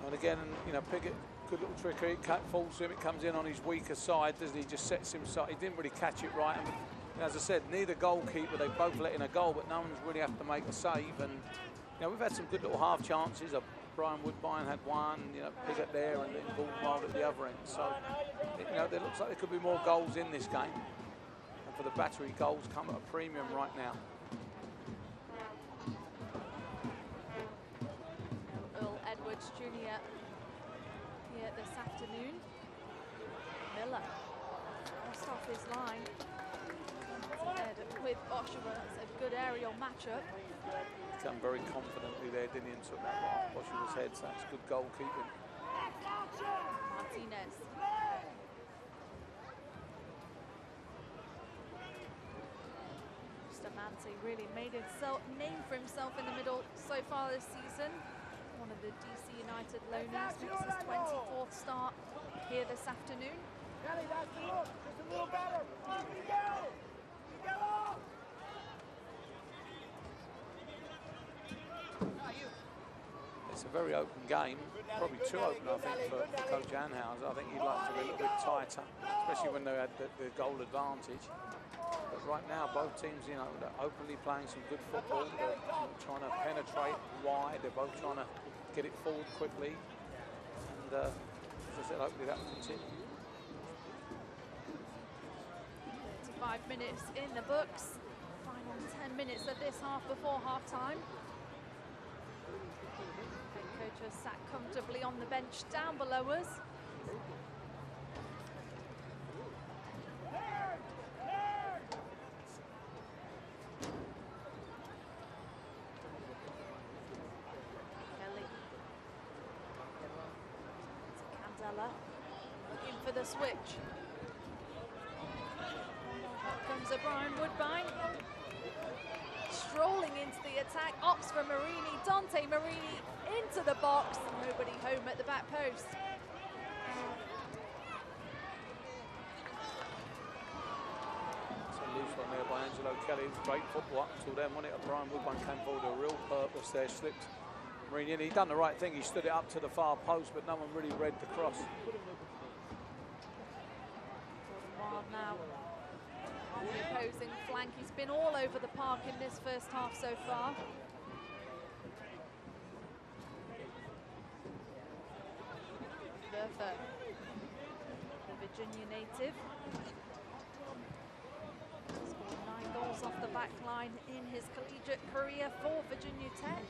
And again, you know, Piggott, good little trickery, falls to him, it comes in on his weaker side, doesn't he? Just sets himself, he didn't really catch it right. And as I said, neither goalkeeper, they both let in a goal, but no one's really have to make a save. And you know, we've had some good little half chances. Brian Woodbine had one, you know, Piggott there, and then Gould at the other end. So, you know, it looks like there could be more goals in this game. And for the Battery, goals come at a premium right now. Earl Edwards Jr. here this afternoon. Miller just off his line. With Oshawa, it's a good aerial matchup. Come very confidently there, didn't he, and took that right off Oshawa's head, so that's good goalkeeping. Martinez. Bustamante really made himself name for himself in the middle so far this season. One of the DC United loanees, makes his 24th start here this afternoon. Kelly, that's the look. Just a little better. It's a very open game, probably too open, I think, for Coach Anhauser. I think he'd like to be a little bit tighter, especially when they had the goal advantage. But right now, both teams, you know, they're openly playing some good football. They're trying to penetrate wide. They're both trying to get it forward quickly. And as I said, hopefully that will continue. 5 minutes in the books. Final 10 minutes of this half before half-time. Head coach has sat comfortably on the bench down below us. Kelly. Candela looking for the switch. Comes a Brian Woodbine, strolling into the attack, ops for Marini, Dante Marini into the box, nobody home at the back post. It's a loose one there by Angelo Kelly. It was great football up until then, wasn't it? Brian Woodbine came forward with a real purpose there, slipped Marini in. He done the right thing, he stood it up to the far post, but no one really read the cross. Wild now. On the opposing flank, he's been all over the park in this first half so far. Bertha, the Virginia native, scored 9 goals off the back line in his collegiate career for Virginia Tech.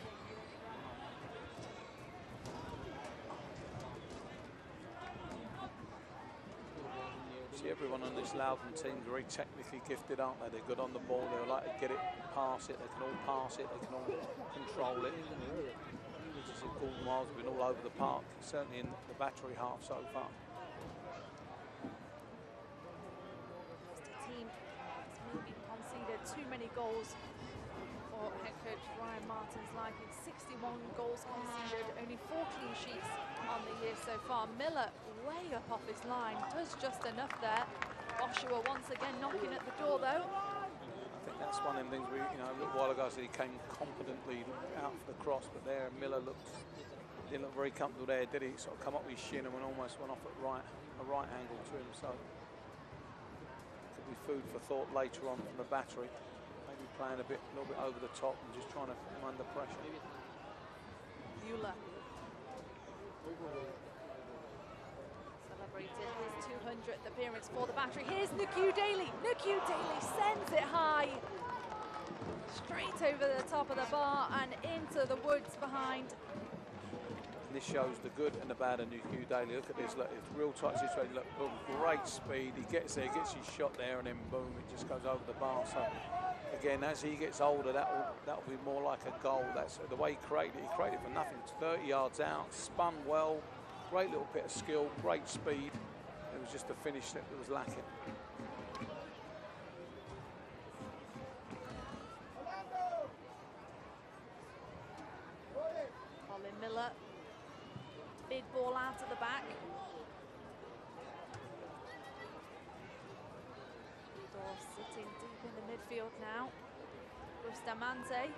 See, everyone on this Loudoun team is very technically gifted, aren't they? They're good on the ball, they like to get it, pass it, they can all pass it, they can all control it. As I said, Gordon Wiles have been all over the park, certainly in the Battery half so far. The team has maybe conceded too many goals for head coach Ryan Martin's liking. 61 goals conceded, only 4 clean sheets on the year so far. Miller way up off his line, does just enough there. Oshawa once again knocking at the door though. I think that's one of them things we, you know, a little while ago I said he came confidently out for the cross, but there Miller didn't look very comfortable there, did he? Sort of come up with his shin and almost went off at a right angle to him. So could be food for thought later on from the battery. Maybe playing a little bit over the top and just trying to put him under pressure. Mueller celebrated his 200th appearance for the battery. Here's Nuku Daly. Nuku Daly sends it high, straight over the top of the bar and into the woods behind. And this shows the good and the bad of Nuku Daly. Look at this, look, it's real tight situation. Look, boom, great speed. He gets there, gets his shot there, and then boom, it just goes over the bar. So again, as he gets older, that'll be more like a goal. That's the way he created it. He created it for nothing. 30 yards out, spun well, great little bit of skill, great speed. It was just the finish that was lacking. Colin Miller, big ball out of the back. Sitting deep in the midfield now. Bustamante.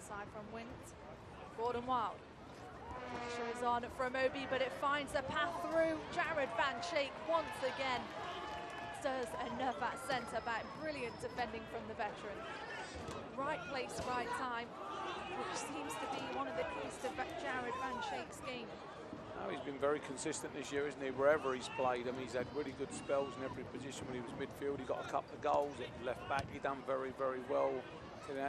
Side from Wint. Gordon Wild. Pressure is on from Obi, but it finds a path through. Jared Van Schaik once again does enough at centre back. Brilliant defending from the veteran. Right place, right time, which seems to be one of the keys to Jared Van Schaik's game. Oh, he's been very consistent this year, isn't he? Wherever he's played, I mean, he's had really good spells in every position. When he was midfield, he got a couple of goals. At left back, he done very, very well.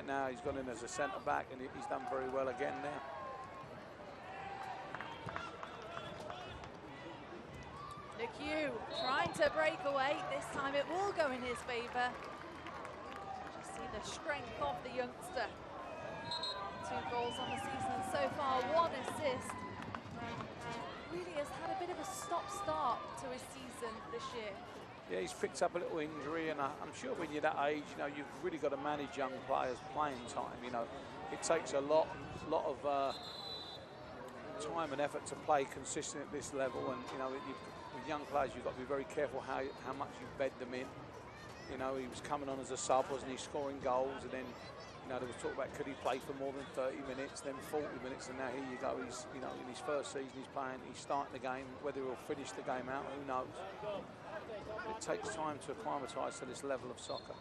Now he's gone in as a centre back, and he's done very well again now. Q trying to break away. This time it will go in his favour. Just see the strength of the youngster. 2 goals on the season so far, 1 assist. Really has had a bit of a stop-start to his season this year. Yeah, he's picked up a little injury, and I'm sure when you're that age, you know, you've really got to manage young players' playing time. You know, it takes a lot of time and effort to play consistent at this level, and you know, with young players, you've got to be very careful how much you bed them in. You know, he was coming on as a sub, wasn't he, scoring goals, and then, you know, there was talk about could he play for more than 30 minutes, then 40 minutes, and now here you go. He's, you know, in his first season, he's starting the game. Whether he'll finish the game out, who knows? It takes time to acclimatise to this level of soccer.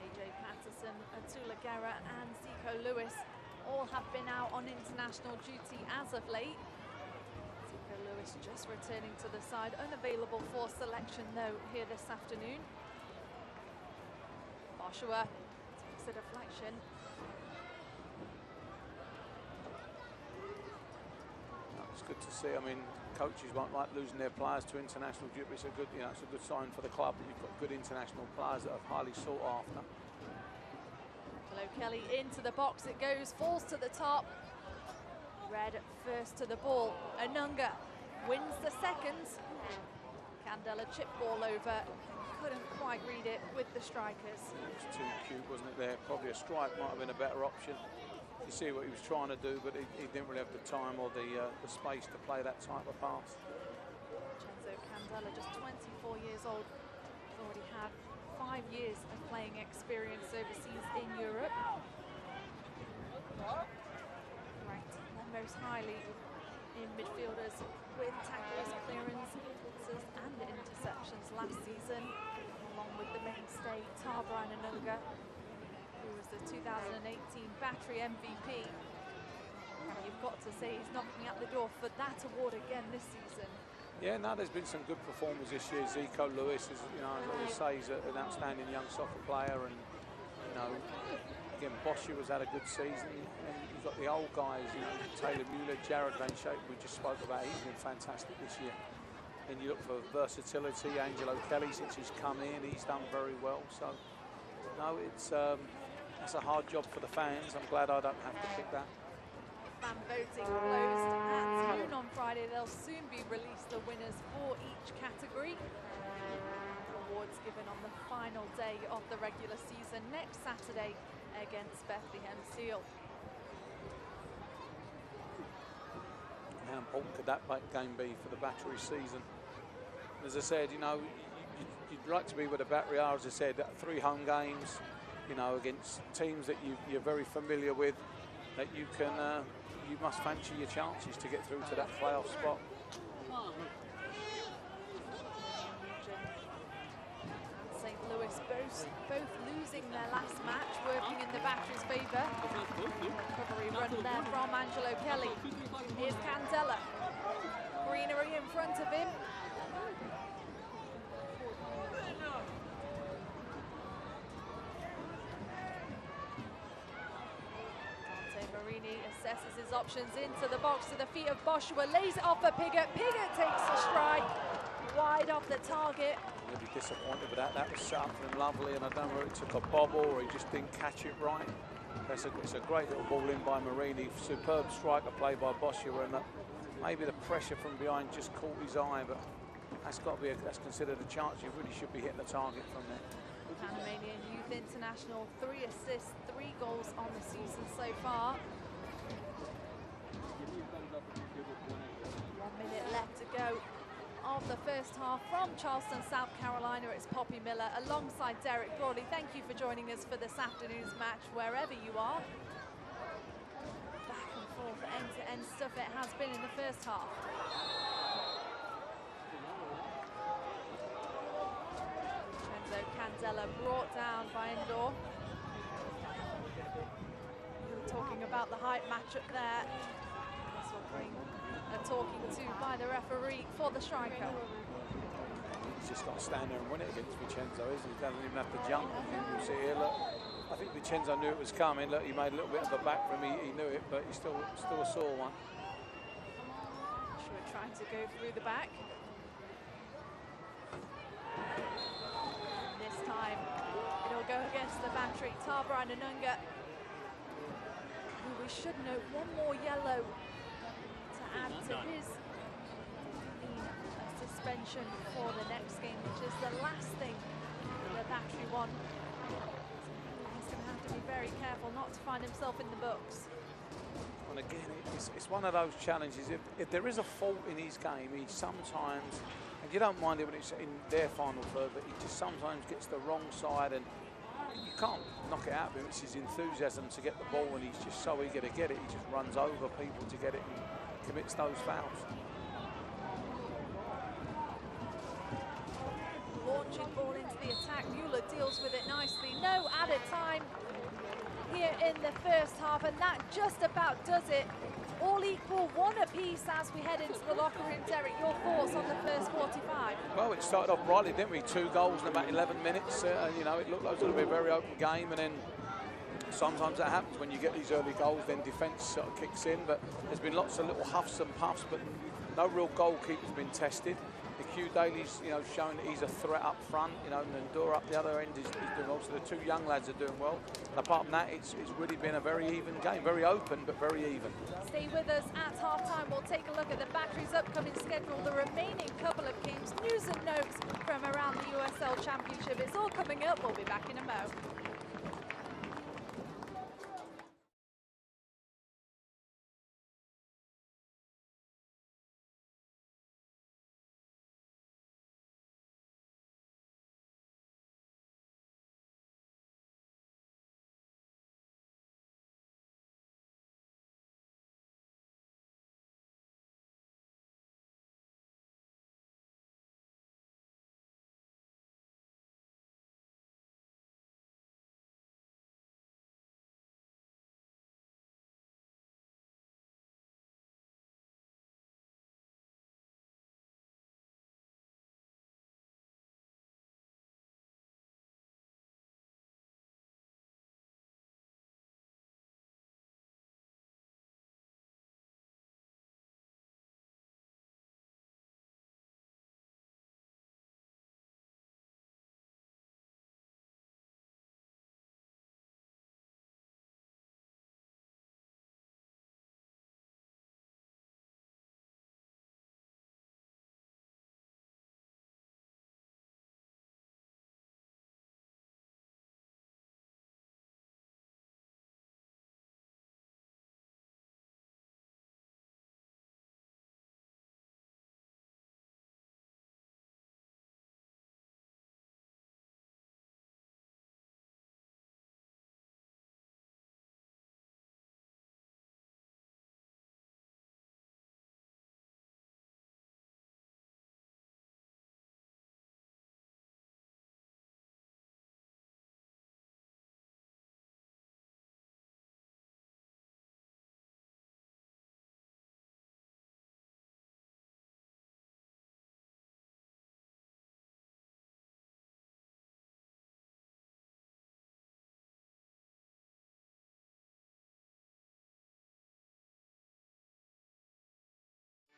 AJ Patterson, Atula Guerra and Zico Lewis all have been out on international duty as of late. Zico Lewis just returning to the side, unavailable for selection though here this afternoon. Joshua takes a deflection. It's good to see. I mean, coaches won't like losing their players to international duty. It's a good, you know, it's a good sign for the club that you've got good international players that are highly sought after. Kelly into the box it goes, falls to the top. Red first to the ball. Anunga wins the second. Candela chip ball over. Couldn't quite read it with the strikers. It was too cute, wasn't it there? Probably a strike might have been a better option. You see what he was trying to do, but he didn't really have the time or the space to play that type of pass. Vincenzo Candela, just 24 years old, has already had 5 years of playing experience overseas in Europe. Ranked most highly in midfielders with tackles, clearances and interceptions last season, along with the mainstay Tarbara Anunga, who was the 2018 Battery MVP. And you've got to say he's knocking at the door for that award again this season. Yeah, no, there's been some good performers this year. Zico Lewis is, you know, I always say he's an outstanding young soccer player, and you know, again, Boschi has had a good season, and you've got the old guys, you know, Taylor Mueller, Jared Van Schaik, we just spoke about. He's been fantastic this year. And you look for versatility. Angelo Kelly, since he's come in, he's done very well. So, no, it's a hard job for the fans. I'm glad I don't have to pick that. Fan voting closed at noon on Friday. They'll soon be released, the winners for each category. Awards given on the final day of the regular season next Saturday against Bethlehem Seal. how important could that game be for the Battery season? As I said, you know, you'd like to be where the Battery are, as I said, 3 home games, you know, against teams that you're very familiar with, that you can, you must fancy your chances to get through to that playoff spot. St. Louis both losing their last match, working in the Battery's favour. Recovery run there from Angelo Kelly. Here's Candela. Greenery in front of him. Assesses his options into the box to the feet of Boschua, lays it off for Piggott. Piggott takes a strike, wide off the target. He'll be disappointed with that. That was set up for him lovely, and I don't know whether it took a bobble or he just didn't catch it right. It's a great little ball in by Marini. Superb striker play by Boschua, and maybe the pressure from behind just caught his eye, but that's got to be that's considered a chance. You really should be hitting the target from there. Panamanian Youth International, 3 assists, 3 goals on the season so far. 1 minute left to go of the first half from Charleston, South Carolina. It's Poppy Miller alongside Derek Broadley. Thank you for joining us for this afternoon's match, wherever you are. Back and forth, end-to-end stuff it has been in the first half. Candela brought down by Endor. We were talking about the height matchup there. This will bring a talking to by the referee for the striker. He's just got to stand there and win it against Vincenzo, isn't he? He doesn't even have to jump. You see here, look. I think Vincenzo knew it was coming. Look, he made a little bit of a back from him. He knew it, but he still a sore one. We're trying to go through the back. Time it'll go against the Battery. Tarbara and Anunga, who we should note one more yellow to add to his suspension for the next game, which is the last thing the Battery won. He's going to have to be very careful not to find himself in the books. And again, it's one of those challenges. If there is a fault in his game, he sometimes, and you don't mind it when it's in their final third, but he just sometimes gets the wrong side, and you can't knock it out of him. It's his enthusiasm to get the ball, and he's just so eager to get it. He just runs over people to get it and commits those fouls. Launching ball into the attack. Mueller deals with it nicely. No added time here in the first half, and that just about does it. All equal, 1 apiece as we head into the locker room. Derek, your thoughts on the first 45? Well, it started off brightly, didn't we? 2 goals in about 11 minutes. You know, it looked like it was going to be a very open game, and then sometimes that happens when you get these early goals, then defence sort of kicks in, but there's been lots of little huffs and puffs, but no real goalkeeper's been tested. The Q Daly's, you know, showing that he's a threat up front, you know, and Endor up the other end is doing well. So the 2 young lads are doing well. And apart from that, it's really been a very even game, very open, but very even. Stay with us at half-time. We'll take a look at the Battery's upcoming schedule, the remaining couple of games, news and notes from around the USL Championship. It's all coming up. We'll be back in a mo.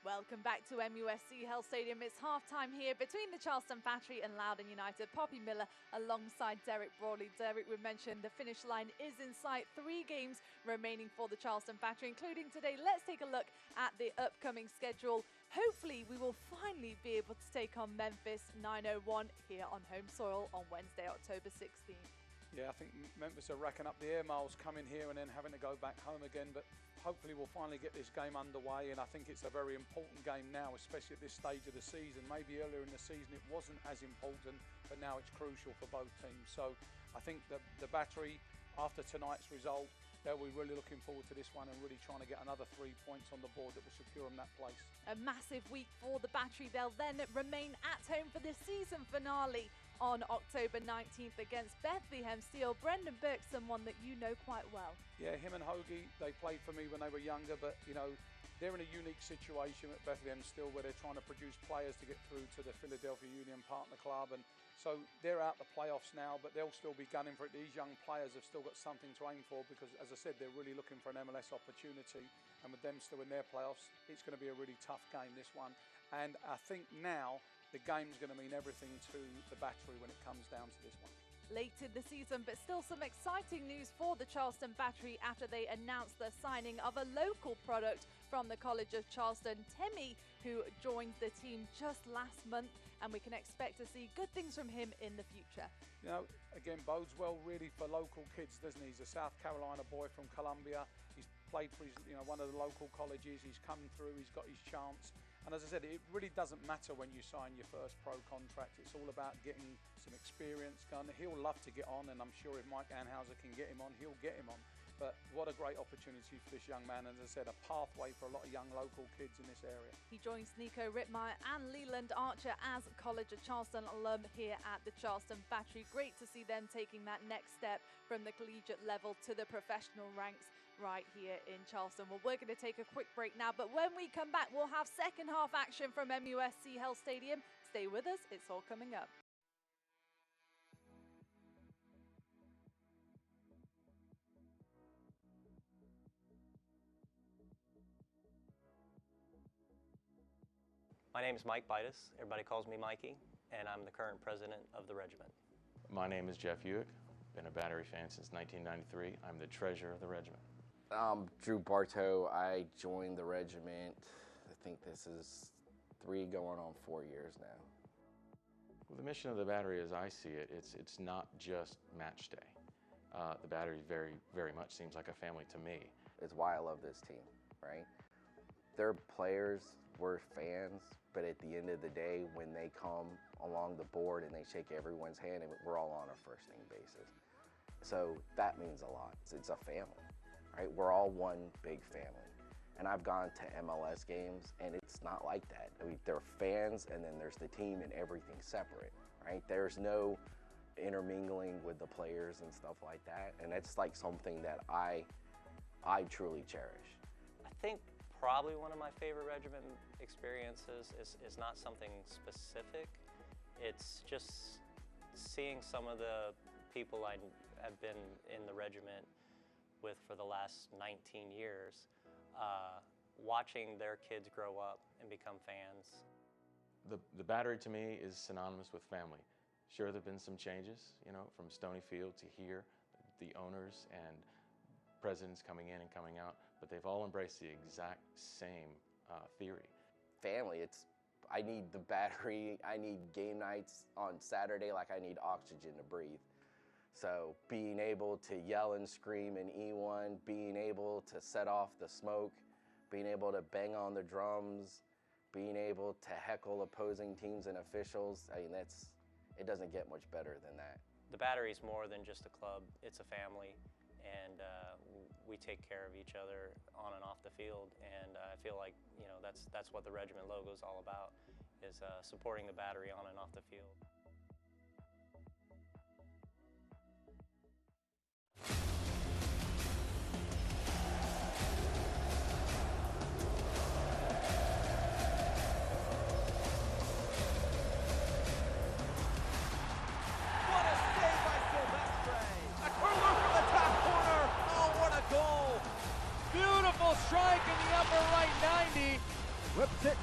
Welcome back to MUSC Health Stadium. It's half-time here between the Charleston Battery and Loudoun United. Poppy Miller alongside Derek Broadley. Derek, we mentioned the finish line is in sight. 3 games remaining for the Charleston Battery, including today. Let's take a look at the upcoming schedule. Hopefully, we will finally be able to take on Memphis 901 here on home soil on Wednesday, October 16th. Yeah, I think Memphis are racking up the air miles coming here and then having to go back home again, but hopefully we'll finally get this game underway, and I think it's a very important game now, especially at this stage of the season. Maybe earlier in the season it wasn't as important, but now it's crucial for both teams. So I think the Battery, after tonight's result, they'll be really looking forward to this one and really trying to get another 3 points on the board that will secure them that place. A massive week for the Battery. They'll then remain at home for the season finale on October 19th against Bethlehem Steel. Brendan Burke, someone that you know quite well. Yeah, him and Hoagie, they played for me when they were younger, but you know, they're in a unique situation at Bethlehem Steel where they're trying to produce players to get through to the Philadelphia Union Partner Club, and so they're out the playoffs now, but they'll still be gunning for it. These young players have still got something to aim for because, as I said, they're really looking for an MLS opportunity, and with them still in their playoffs, it's going to be a really tough game, this one. And I think now the game's going to mean everything to the Battery when it comes down to this one. Late in the season, but still some exciting news for the Charleston Battery after they announced the signing of a local product from the College of Charleston, Temi, who joined the team just last month, and we can expect to see good things from him in the future. You know, again, bodes well really for local kids, doesn't he? He's a South Carolina boy from Columbia. He's played for his, one of the local colleges. He's come through, he's got his chance. And as I said, it really doesn't matter when you sign your first pro contract. It's all about getting some experience going. He'll love to get on, and I'm sure if Mike Anhauser can get him on, he'll get him on. But what a great opportunity for this young man. As I said, a pathway for a lot of young local kids in this area. He joins Nico Rittmeyer and Leland Archer as College of Charleston alum here at the Charleston Battery. Great to see them taking that next step from the collegiate level to the professional ranks right here in Charleston. Well, we're going to take a quick break now, but when we come back, we'll have second half action from MUSC Health Stadium. Stay with us, it's all coming up. My name is Mike Bitus. Everybody calls me Mikey, and I'm the current president of the regiment. My name is Jeff Hewick. Been a Battery fan since 1993. I'm the treasurer of the regiment. I'm Drew Bartow. I joined the regiment, I think this is 3 going on 4 years now. Well, the mission of the Battery, as I see it, it's not just match day. The Battery very, very much seems like a family to me. It's why I love this team, right? They're players, we're fans, but at the end of the day, when they come along the board and they shake everyone's hand, and we're all on a first-name basis. So that means a lot. It's a family, right? We're all one big family. And I've gone to MLS games, and it's not like that. I mean, they're fans, and then there's the team, and everything's separate, right? There's no intermingling with the players and stuff like that, and it's like something that I truly cherish. I think probably one of my favorite regiment experiences is not something specific. It's just seeing some of the people I have been in the regiment with for the last 19 years, watching their kids grow up and become fans. The Battery to me is synonymous with family. Sure, there have been some changes, from Stonyfield to here, the owners and presidents coming in and coming out, but they've all embraced the exact same theory. Family, I need the Battery, I need game nights on Saturday like I need oxygen to breathe. So being able to yell and scream in E1, being able to set off the smoke, being able to bang on the drums, being able to heckle opposing teams and officials, I mean, it doesn't get much better than that. The Battery is more than just a club, it's a family, and we take care of each other on and off the field, and I feel like that's what the regiment logo is all about, is supporting the Battery on and off the field. Strike in the upper right 90. Whips it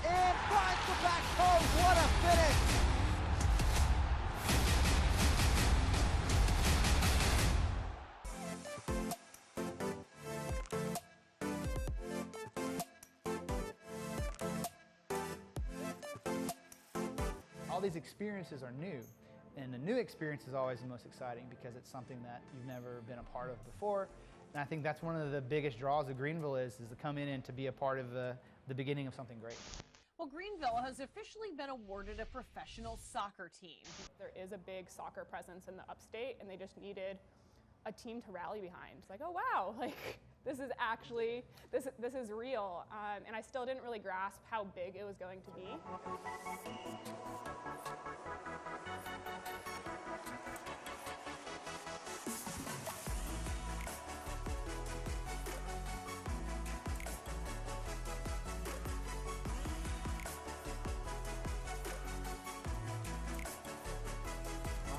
all these experiences are new. And the new experience is always the most exciting because it's something that you've never been a part of before. And I think that's one of the biggest draws of Greenville is to come in and to be a part of the beginning of something great. Well, Greenville has officially been awarded a professional soccer team. There is a big soccer presence in the upstate, and they just needed a team to rally behind. It's like, oh wow, like this is actually, this is real. And I still didn't really grasp how big it was going to be.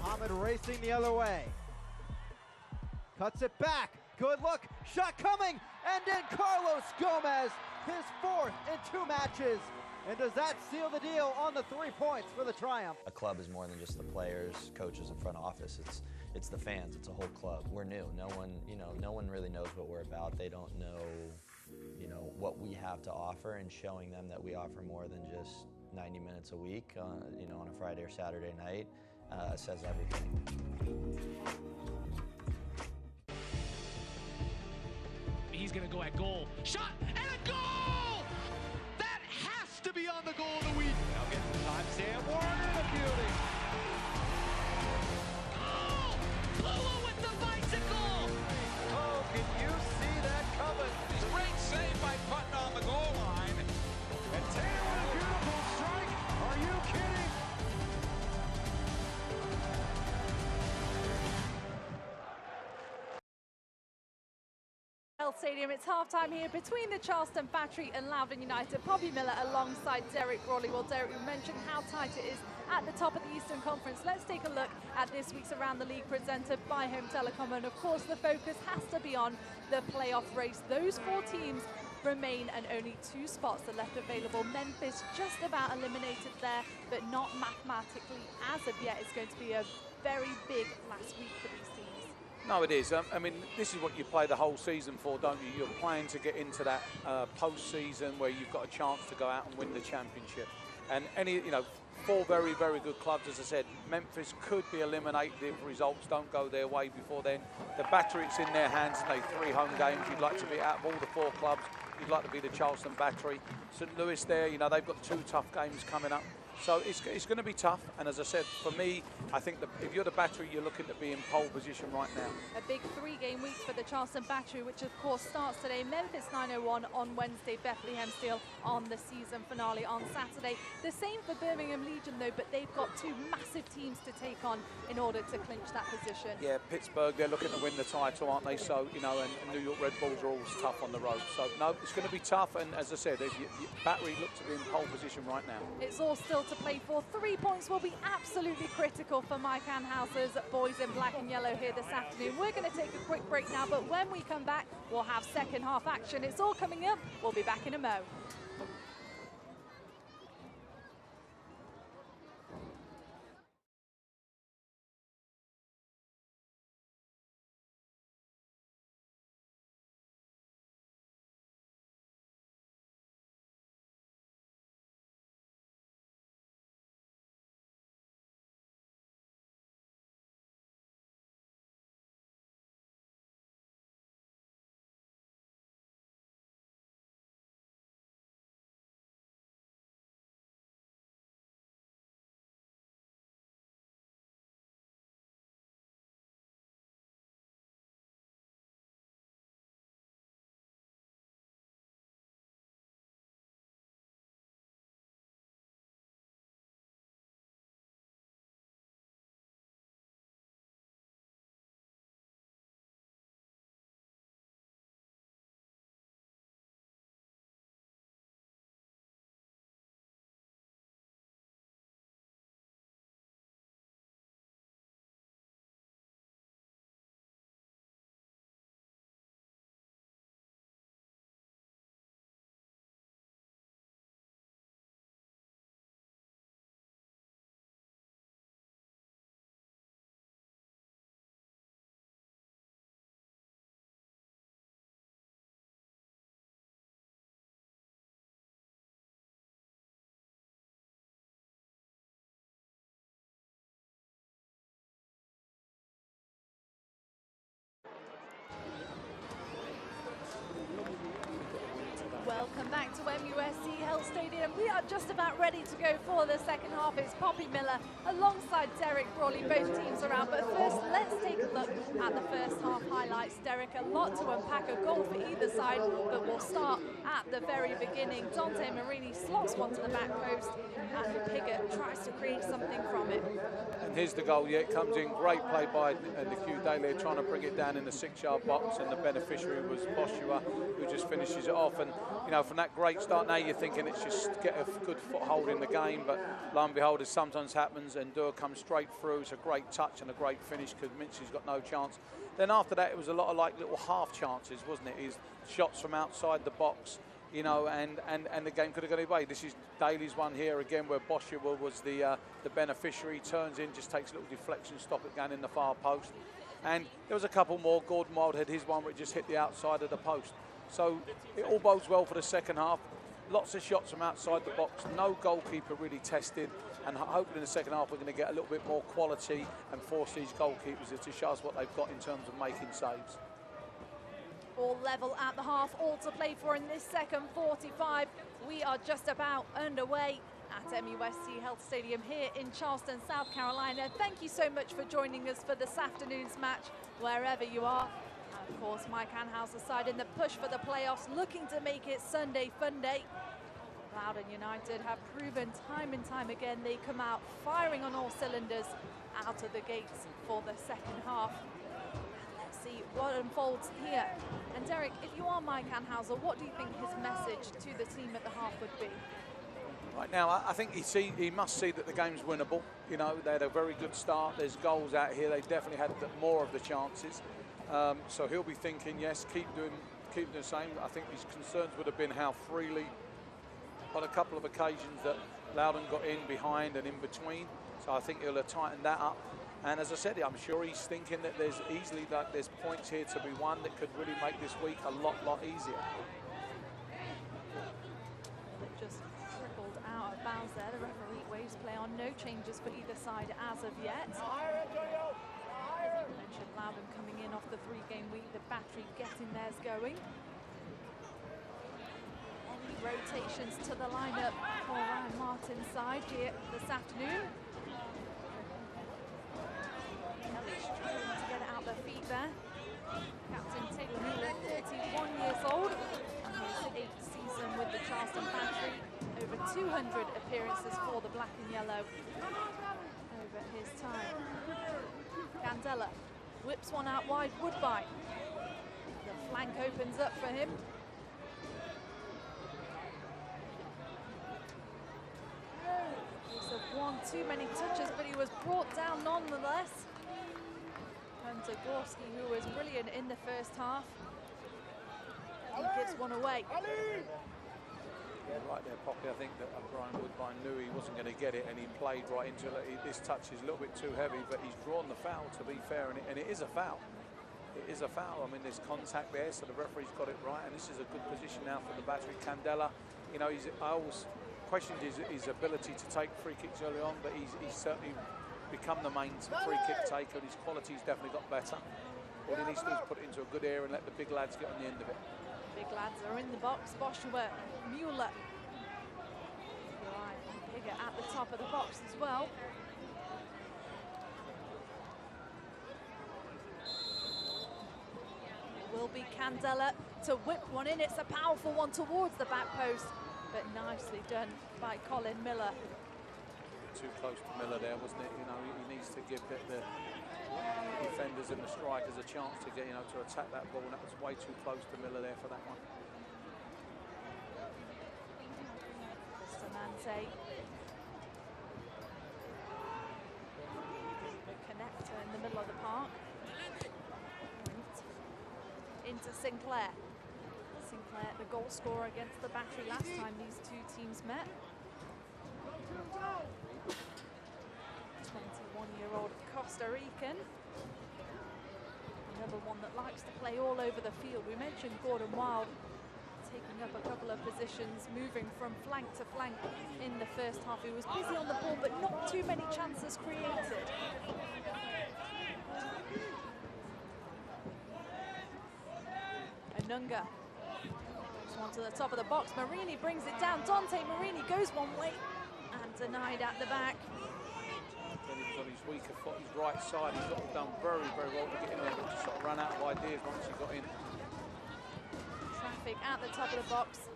Muhammad racing the other way. Cuts it back. Good look. Shot coming. And then Carlos Gomez, his 4th in 2 matches. And does that seal the deal on the 3 points for the Triumph? A club is more than just the players, coaches, and front office. It's the fans. It's a whole club. We're new. No one really knows what we're about. They don't know, what we have to offer, and showing them that we offer more than just 90 minutes a week, on a Friday or Saturday night, says everything. He's going to go at goal. Shot and a goal! That has to be on the goal of the week. Now getting time. Sam Warner, the beauty. Goal! Lula with the bicycle! Oh, can you see that coming? Great save by Putton on the goal line. And Taylor with a beautiful strike. Are you kidding? Stadium. It's halftime here between the Charleston Battery and Loudoun United. Bobby Miller alongside Derek Rawley. Well, Derek, you mentioned how tight it is at the top of the Eastern Conference. Let's take a look at this week's Around the League presented by Home Telecom. And of course, the focus has to be on the playoff race. Those 4 teams remain and only 2 spots are left available. Memphis just about eliminated there, but not mathematically as of yet. It's going to be a very big last week for these teams. No, it is. I mean, this is what you play the whole season for, don't you? You're playing to get into that post-season where you've got a chance to go out and win the championship. And 4 very, very good clubs, as I said. Memphis could be eliminated if results don't go their way before then. The Battery, it's in their hands, and 3 home games. You'd like to be out of all the 4 clubs. You'd like to be the Charleston Battery. St. Louis there, they've got 2 tough games coming up. So it's going to be tough, and as I said, for me, I think that if you're the Battery, you're looking to be in pole position right now. A big 3-game week for the Charleston Battery, which of course starts today. Memphis 9:01 on Wednesday, Bethlehem Steel on the season finale on Saturday. The same for Birmingham Legion though, but they've got 2 massive teams to take on in order to clinch that position. Yeah, Pittsburgh, they're looking to win the title, aren't they? So, and New York Red Bulls are always tough on the road. So, no, it's going to be tough, and as I said, if Battery look to be in pole position right now. It's all still to play for. 3 points will be absolutely critical for Mike Anhauser's boys in black and yellow here this afternoon. We're going to take a quick break now, but when we come back, we'll have second half action. It's all coming up. We'll be back in a mo. Welcome back to MUSC Health Stadium. We are just about ready to go for the second half. It's Poppy Miller alongside Derek Brawley. Both teams are out, but first let's take a look at the first half highlights. Derek, a lot to unpack, a goal for either side, but we'll start at the very beginning. Dante Marini slots one to the back post and Piggott tries to create something from it. And here's the goal. Yeah, it comes in. Great play by Nicu Daly, trying to bring it down in the 6-yard box, and the beneficiary was Boshua, who just finishes it off. And you know, from that great start, now you're thinking it's just get a good foothold in the game, but lo and behold, as sometimes happens, and Dürr comes straight through. It's a great touch and a great finish because Mincy's got no chance. Then after that, it was a lot of like little half chances, wasn't it? His shots from outside the box, you know, and the game could have gone away. This is Daly's one here again, where Boshua was the beneficiary. Turns in, just takes a little deflection, stop it going in the far post. And there was a couple more. Gordon Wild had his one where it just hit the outside of the post. So it all bodes well for the second half. Lots of shots from outside the box. No goalkeeper really tested. And hopefully in the second half we're going to get a little bit more quality and force these goalkeepers to show us what they've got in terms of making saves. All level at the half, all to play for in this second 45. We are just about underway at MUSC Health Stadium here in Charleston, South Carolina. Thank you so much for joining us for this afternoon's match, wherever you are. Of course, Mike Hanhauser's side in the push for the playoffs, looking to make it Sunday fun day. Loudoun United have proven time and time again they come out firing on all cylinders out of the gates for the second half. Let's see what unfolds here. And Derek, if you are Mike Hanhauser, what do you think his message to the team at the half would be? Right now, I think he must see that the game's winnable. You know, they had a very good start. There's goals out here. They definitely had more of the chances. So he'll be thinking, yes, keep doing the same. I think his concerns would have been how freely, on a couple of occasions, that Loudoun got in behind and in between. So I think he'll have tightened that up. And as I said, I'm sure he's thinking that there's points here to be won that could really make this week a lot easier. It just trickled out of bounds there. The referee waves play on. No changes for either side as of yet. As you mentioned, Loudoun coming in off the 3-game week, the Battery getting theirs going. Any rotations to the lineup for Ryan Martin's side here this afternoon. Kelly struggling to get it out their feet there. Captain Taylor Miller, 31 years old, and his 8th season with the Charleston Battery. Over 200 appearances for the black and yellow over his time. Candela whips one out wide, Woodbine. The flank opens up for him. One too many touches, but he was brought down nonetheless. And Zagorski, who was brilliant in the first half, he gives one away. Yeah, right there, Poppy. I think that Brian Woodbine knew he wasn't going to get it, and he played right into it. This touch is a little bit too heavy, but he's drawn the foul, to be fair, and it is a foul. It is a foul. I mean, there's contact there, so the referee's got it right, and this is a good position now for the Battery. Candela, you know, I always questioned his ability to take free kicks early on, but he's certainly become the main free kick taker, and his quality's definitely got better. All he needs to do is put it into a good area and let the big lads get on the end of it. Big lads are in the box. Boshua, Mueller, right, and Piggott at the top of the box as well. It will be Candela to whip one in. It's a powerful one towards the back post, but nicely done by Colin Miller. Too close to Miller there, wasn't it? You know, he needs to give the defenders and the strikers a chance to get, you know, to attack that ball, and that was way too close to Miller there for that one. Bustamante. The connector in the middle of the park. Into Sinclair. Sinclair, the goal scorer against the Battery last time these two teams met. 21-year-old Costa Rican. Another one that likes to play all over the field. We mentioned Gordon Wild taking up a couple of positions, moving from flank to flank in the first half. He was busy on the ball, but not too many chances created. Anunga one to the top of the box. Marini brings it down. Dante Marini goes one way and denied at the back. Then he was on his weaker foot, his right side. He's got done very, very well to get in there, but just sort of ran out of ideas once he got in. Traffic at the top of the box.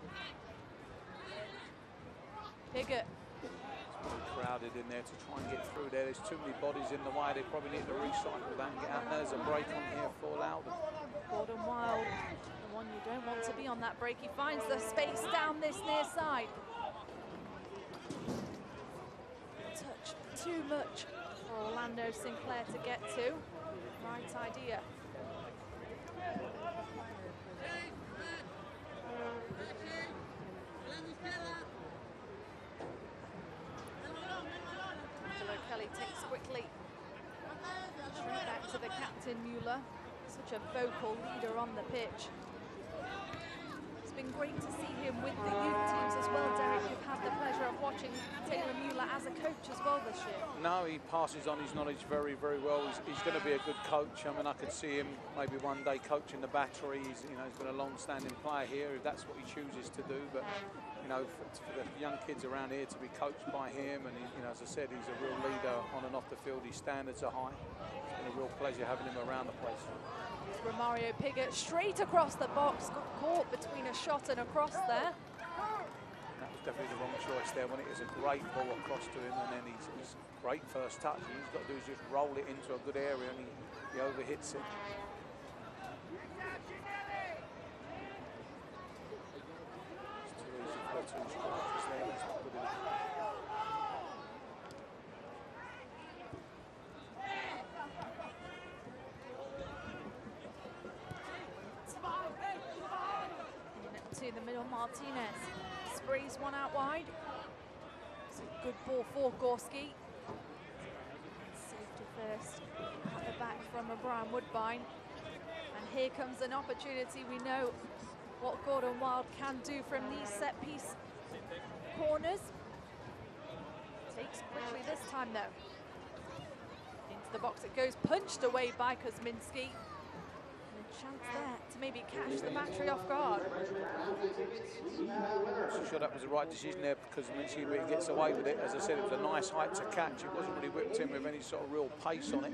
Piggott. Crowded in there to try and get through there. There's too many bodies in the way. They probably need to recycle that and get out. There's a break on here for Loudoun. Gordon Wild, the one you don't want to be on that break. He finds the space down this near side. Touch too much for Orlando Sinclair to get to. Right idea. Kelly takes quickly. Straight back to the captain, Mueller. Such a vocal leader on the pitch. It's been great to see him with the youth teams as well, Derek. You've had the pleasure of watching Taylor Mueller as a coach as well this year. No, he passes on his knowledge very, very well. He's going to be a good coach. I mean, I could see him maybe one day coaching the Battery. He's been a long-standing player here, if that's what he chooses to do. But for the young kids around here to be coached by him, and as I said, he's a real leader on and off the field. His standards are high. It's been a real pleasure having him around the place. Romario Piggott straight across the box, got caught between a shot and a cross there. That was definitely the wrong choice there when it is a great ball across to him, and then he's great first touch. All he's got to do is just roll it into a good area, and he overhits it. To the middle, Martinez sprays one out wide. It's a good ball for Gorski. Safety first at the back from Brian Woodbine. And here comes an opportunity. We know what Gordon Wild can do from these set piece corners. Takes quickly this time though. Into the box it goes, punched away by Kuzminski. Chance there to maybe catch the Battery off guard. I'm sure that was the right decision there because Minsky really gets away with it. As I said, it was a nice height to catch. It wasn't really whipped in with any sort of real pace on it.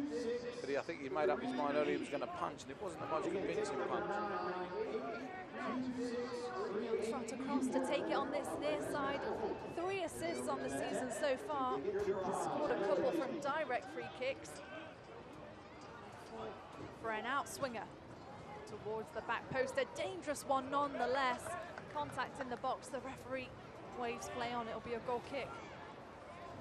But I think he made up his mind earlier he was going to punch, and it wasn't the most convincing punch. Trot across to take it on this near side. 3 assists on the season so far. Scored a couple from direct free kicks. For an outswinger towards the back post, a dangerous one nonetheless. Contact in the box, the referee waves play on, it'll be a goal kick.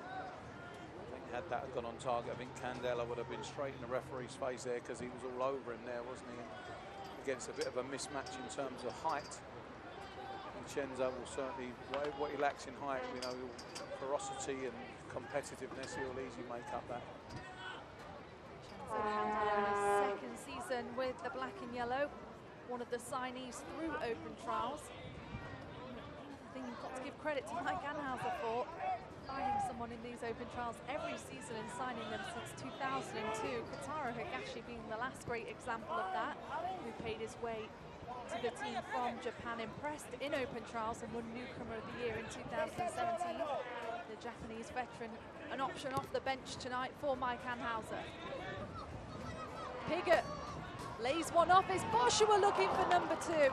I think had that gone on target, I think Candela would have been straight in the referee's face there because he was all over him there, wasn't he? And against a bit of a mismatch in terms of height. Vincenzo will certainly, what he lacks in height, ferocity and competitiveness, he'll easily make up that. Second season with the black and yellow, one of the signees through open trials. I think you've got to give credit to Mike Anhauser for finding someone in these open trials every season and signing them since 2002. Kotaro Higashi being the last great example of that, who paid his way to the team from Japan, impressed in open trials and won Newcomer of the Year in 2017. The Japanese veteran, an option off the bench tonight for Mike Anhauser. Piggott lays one off. Is Boshua looking for number 2? There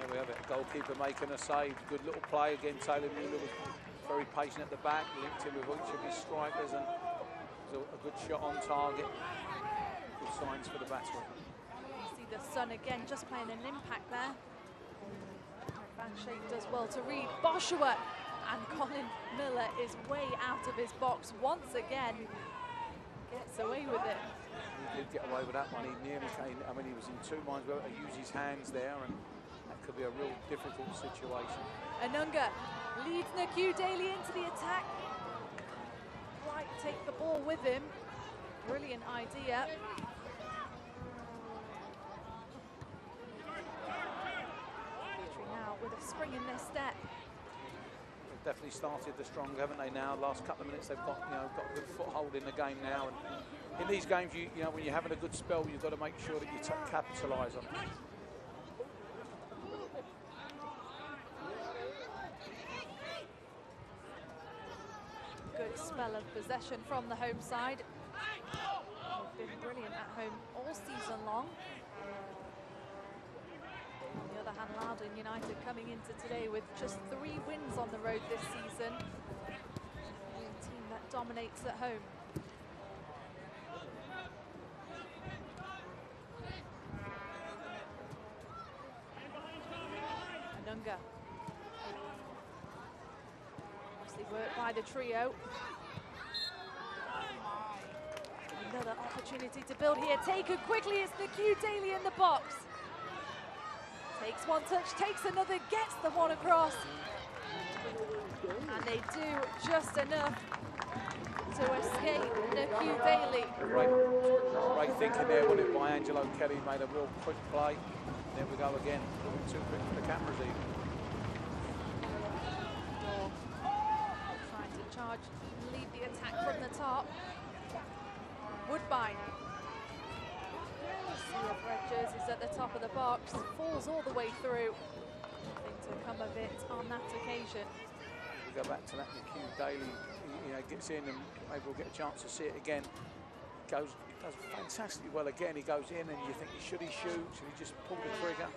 we have it. Goalkeeper making a save. Good little play again. Taylor Mueller was very patient at the back, linked in with each of his strikers, and it was a good shot on target. Good signs for the Battery. You see the sun again, just playing an impact there. Van Schaik does well to read. Boshua and Colin Miller is way out of his box once again. Gets away with it. He did get away with that one. He nearly came. I mean, he was in 2 minds whether to use his hands there, and that could be a real difficult situation. Anunga leads Naku Daly into the attack. Right, take the ball with him. Brilliant idea. Now with a spring in their step. They've definitely started the strong, haven't they? Now, last couple of minutes, they've got got a good foothold in the game now. And in these games, when you're having a good spell, you've got to make sure that you capitalise on it. good spell of possession from the home side. They've been brilliant at home all season long. On the other hand, Loudoun United coming into today with just 3 wins on the road this season. A team that dominates at home. Anunga. Nicely worked by the trio. Another opportunity to build here. Taken quickly, it's Q Daly in the box. Takes one touch, takes another, gets the one across. And they do just enough to escape Q Daly. Great thinking there, wasn't it, by Angelo Kelly. Made a real quick play. There we go again, a little bit too quick for the cameras even. Trying to charge, lead the attack from the top. Woodbine. Sea of red jerseys at the top of the box. Falls all the way through. Nothing to come of it on that occasion. We go back to that Q Daly, gets in and maybe we'll get a chance to see it again. Does fantastically well again. He goes in and you think, should he shoot? Should he just pull the trigger?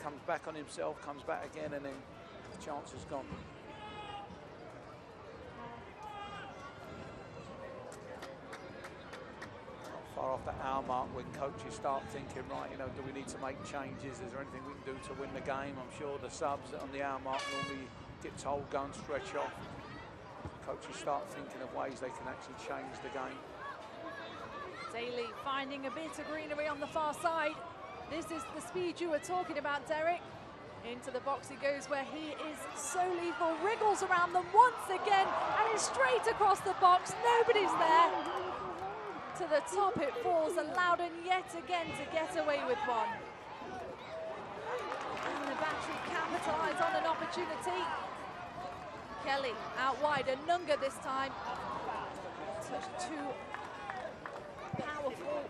Comes back on himself, comes back again, and then the chance is gone. Not far off the hour mark when coaches start thinking, right, do we need to make changes? Is there anything we can do to win the game? I'm sure the subs on the hour mark normally get told, go and stretch off. Coaches start thinking of ways they can actually change the game. Daly finding a bit of greenery on the far side. This is the speed you were talking about, Derek. Into the box he goes where he is so lethal. Wriggles around them once again and is straight across the box. Nobody's there. To the top it falls, and Loudoun yet again to get away with one. And the Battery capitalise on an opportunity. Kelly out wide, Anunga this time. Touch too powerful.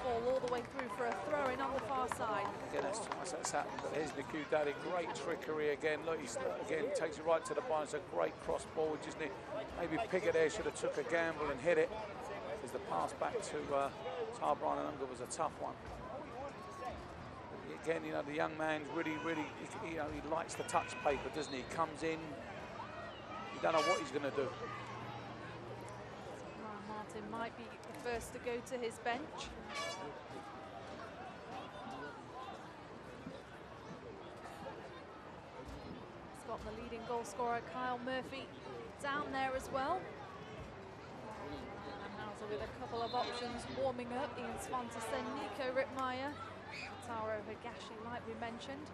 Ball all the way through for a throw-in on the far side. Again, that's twice that's happened, but here's the Q Daly, great trickery again. Look, he's again takes it right to the bar. It's a great cross ball, just maybe Piggott there should have took a gamble and hit it. Because the pass back to Tarbran Anunga was a tough one. Again, the young man's really, he likes the touch paper, doesn't he? He comes in, you don't know what he's going to do. Martin might be the first to go to his bench. He's got the leading goal scorer, Kyle Murphy, down there as well. And Hauser with a couple of options warming up. Ian Swanterson, Nico Rittmeyer, Taro Higashi, like we mentioned.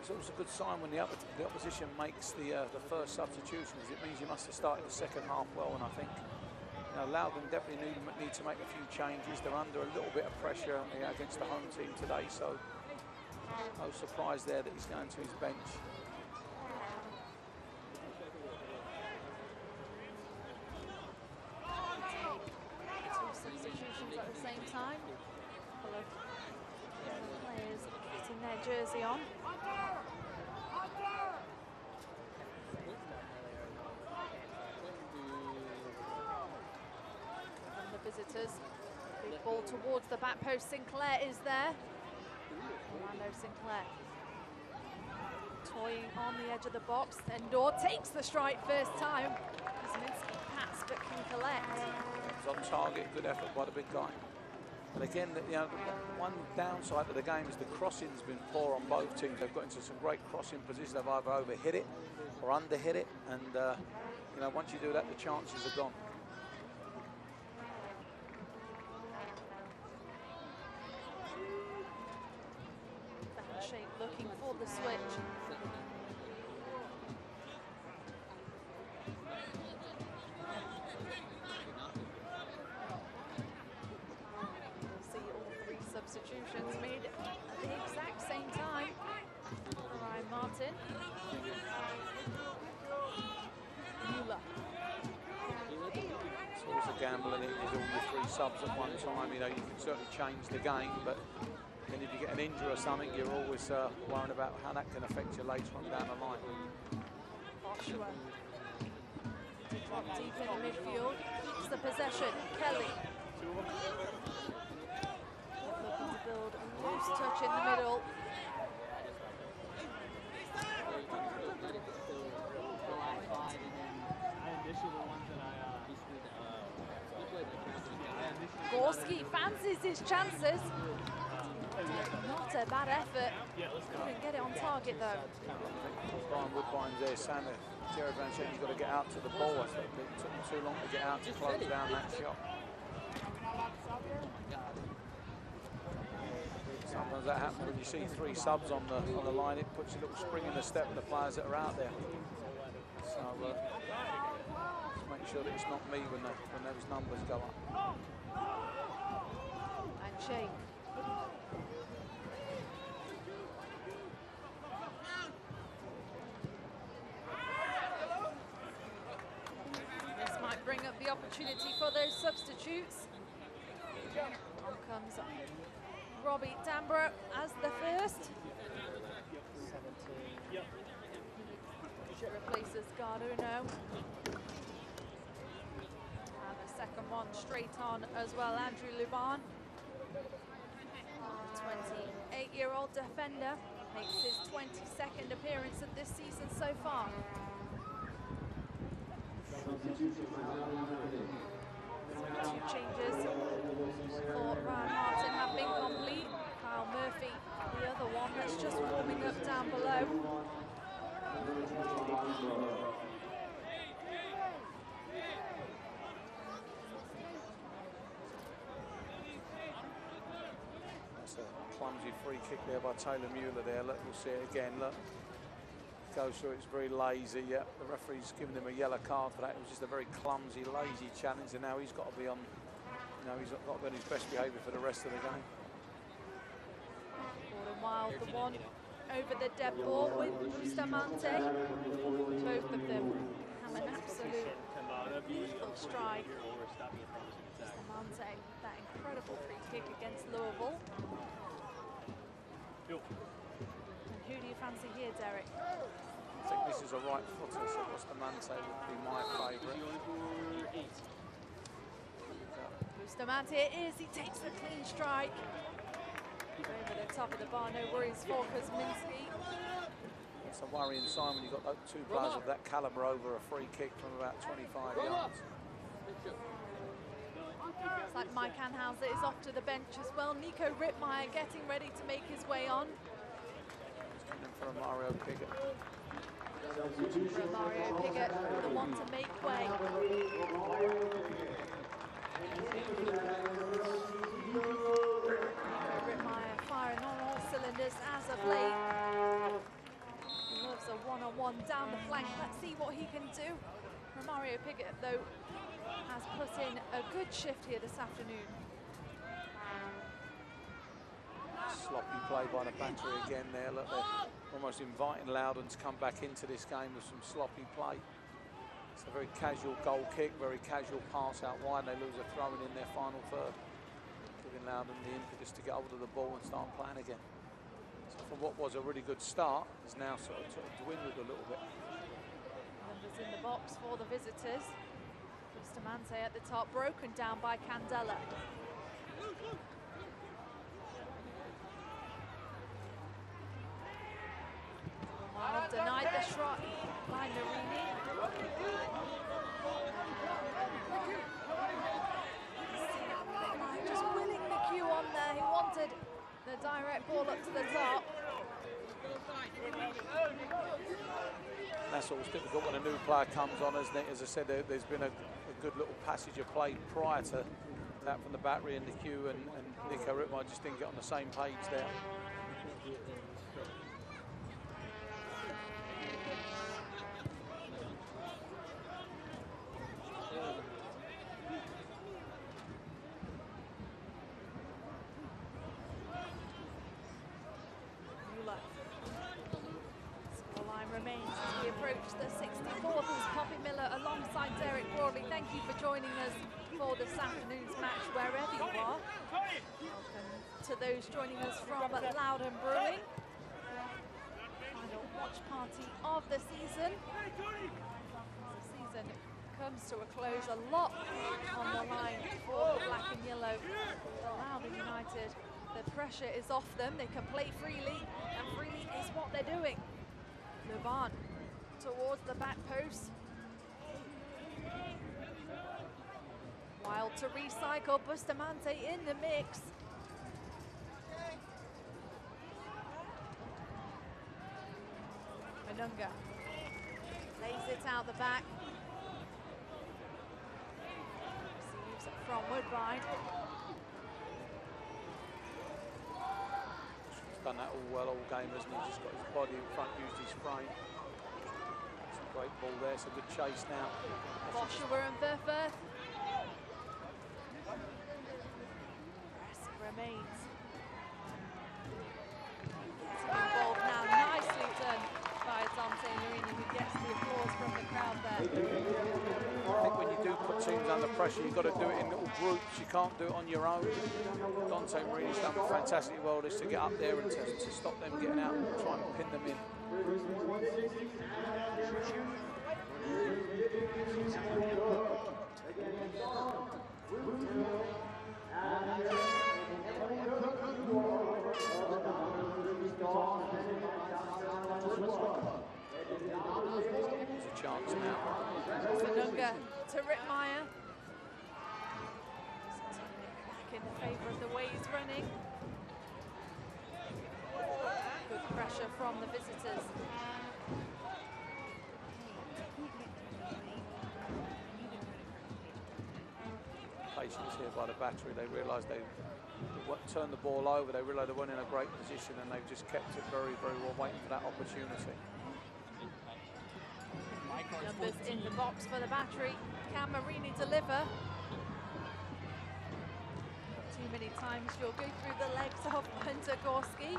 It's always a good sign when the opposition makes the first substitution, because it means you must have started the second half well, and I think Loudoun definitely need to make a few changes. They're under a little bit of pressure against the home team today, so no surprise there that he's going to his bench. Two substitutions at the same time. A couple of players getting their jersey on. Visitors. Big ball towards the back post. Sinclair is there. Orlando Sinclair toying on the edge of the box. Endor takes the strike first time. Kuzminski pass, but can collect. It's on target, good effort by the big guy. But again, one downside to the game is the crossing's been poor on both teams. They've got into some great crossing positions. They've either overhit it or underhit it, and once you do that, the chances are gone. Looking for the switch. We'll see all three substitutions made at the exact same time. Ryan Martin. Mueller. It's always a gamble, and it is all your three subs at one time. You can certainly change the game, but then if you get an injury or something, you're always worrying about how that can affect you later on down the line. Joshua did drop Deep in the midfield, keeps the possession. Kelly. Looking to build a loose touch in the middle. Gorski fancies his chances. Not a bad effort. Couldn't get it on target though. Brian Woodbine's there, Sander. Jared Van Shen's got to get out to the ball. I think it took him too long to get out to close down that shot. Sometimes that happens when you see 3 subs on the line. It puts a little spring in the step of the players that are out there. So just make sure that it's not me when those numbers go up. And Shane. This might bring up the opportunity for those substitutes. On comes Robbie Danborough as the first. Replaces Garduno. And the second one straight on as well, Andrew Loudoun. 28-year-old defender makes his 22nd appearance of this season so far. Two changes for Ryan Martin have been complete. Kyle Murphy, the other one that's just warming up down below. That's a clumsy free kick there by Taylor Mueller there. Look, we'll see it again. Look, goes through. It's very lazy. Yeah, the referee's given him a yellow card for that. It was just a very clumsy, lazy challenge, and now he's got to be on. You know, he's got to be on his best behaviour for the rest of the game. Gordon Wild, the one over the dead ball with Bustamante. Both of them have an absolute lethal strike. Bustamante, that incredible free kick against Louisville. And who do you fancy here, Derek? I think this is a right footer, so Bustamante would be my favourite. Bustamante it is, he takes the clean strike. Over the top of the bar, no worries for Kuzminski. It's a worrying sign when you've got 2 players of that calibre over a free kick from about 25 yards. It's like Mike Anhauser is off to the bench as well. Nico Rittmeyer getting ready to make his way on. He's coming for a Mario Piggott. Mario Piggott, the one to make way. Rittmeyer firing on all cylinders as of late. He loves a one-on-one down the flank. Let's see what he can do. Mario Piggott, though, has put in a good shift here this afternoon. Sloppy play by the battery again there. Look, they're almost inviting Loudoun to come back into this game with some sloppy play. It's a very casual goal kick, very casual pass out wide. They lose a throw-in in their final third, giving Loudoun the impetus to get hold of the ball and start playing again. So from what was a really good start, has now sort of dwindled a little bit. Numbers in the box for the visitors. Bustamante at the top, broken down by Candela. Wild denied the shot by Narini. Just winning the cue on there. He wanted the direct ball up to the top. That's always difficult when a new player comes on, isn't it? As I said, there's been a good little passage of play prior to that from the battery and the queue, and Nico Rittmeyer just didn't get on the same page there. Remains as we approach the 64th. As Poppy Miller alongside Derek Broadley. Thank you for joining us for this afternoon's match wherever you are. Welcome to those joining us from Loudoun Brewing. Final watch party of the season. The season comes to a close. A lot on the line for the black and yellow. Loudoun United, the pressure is off them. They can play freely, and freely is what they're doing. Loudoun towards the back post. Wild to recycle, Bustamante in the mix. Manunga lays it out the back. Receives from Woodbine. He's done that all well all game, hasn't he? Just got his body in front, used his frame. It's a great ball there, it's a good chase now. Boshua and Burfirth. Press remains. Getting involved now, nicely done by Dante Marini, who gets the applause from the crowd there. I think when you do put teams under pressure, you've got to do it in little groups. You can't do it on your own. Dante Marini's done fantastically well just to get up there and to stop them getting out and try and pin them in. There's a chance now. Manunga to Rittmeyer. Back in favour of the way he's running. Good pressure from the visitors. Patience here by the battery. They realised they turned the ball over. They realised they weren't in a great position, and they've just kept it very, very well, waiting for that opportunity. Numbers in the box for the battery. Can Marini deliver? Too many times you'll go through the legs of Pentagorski.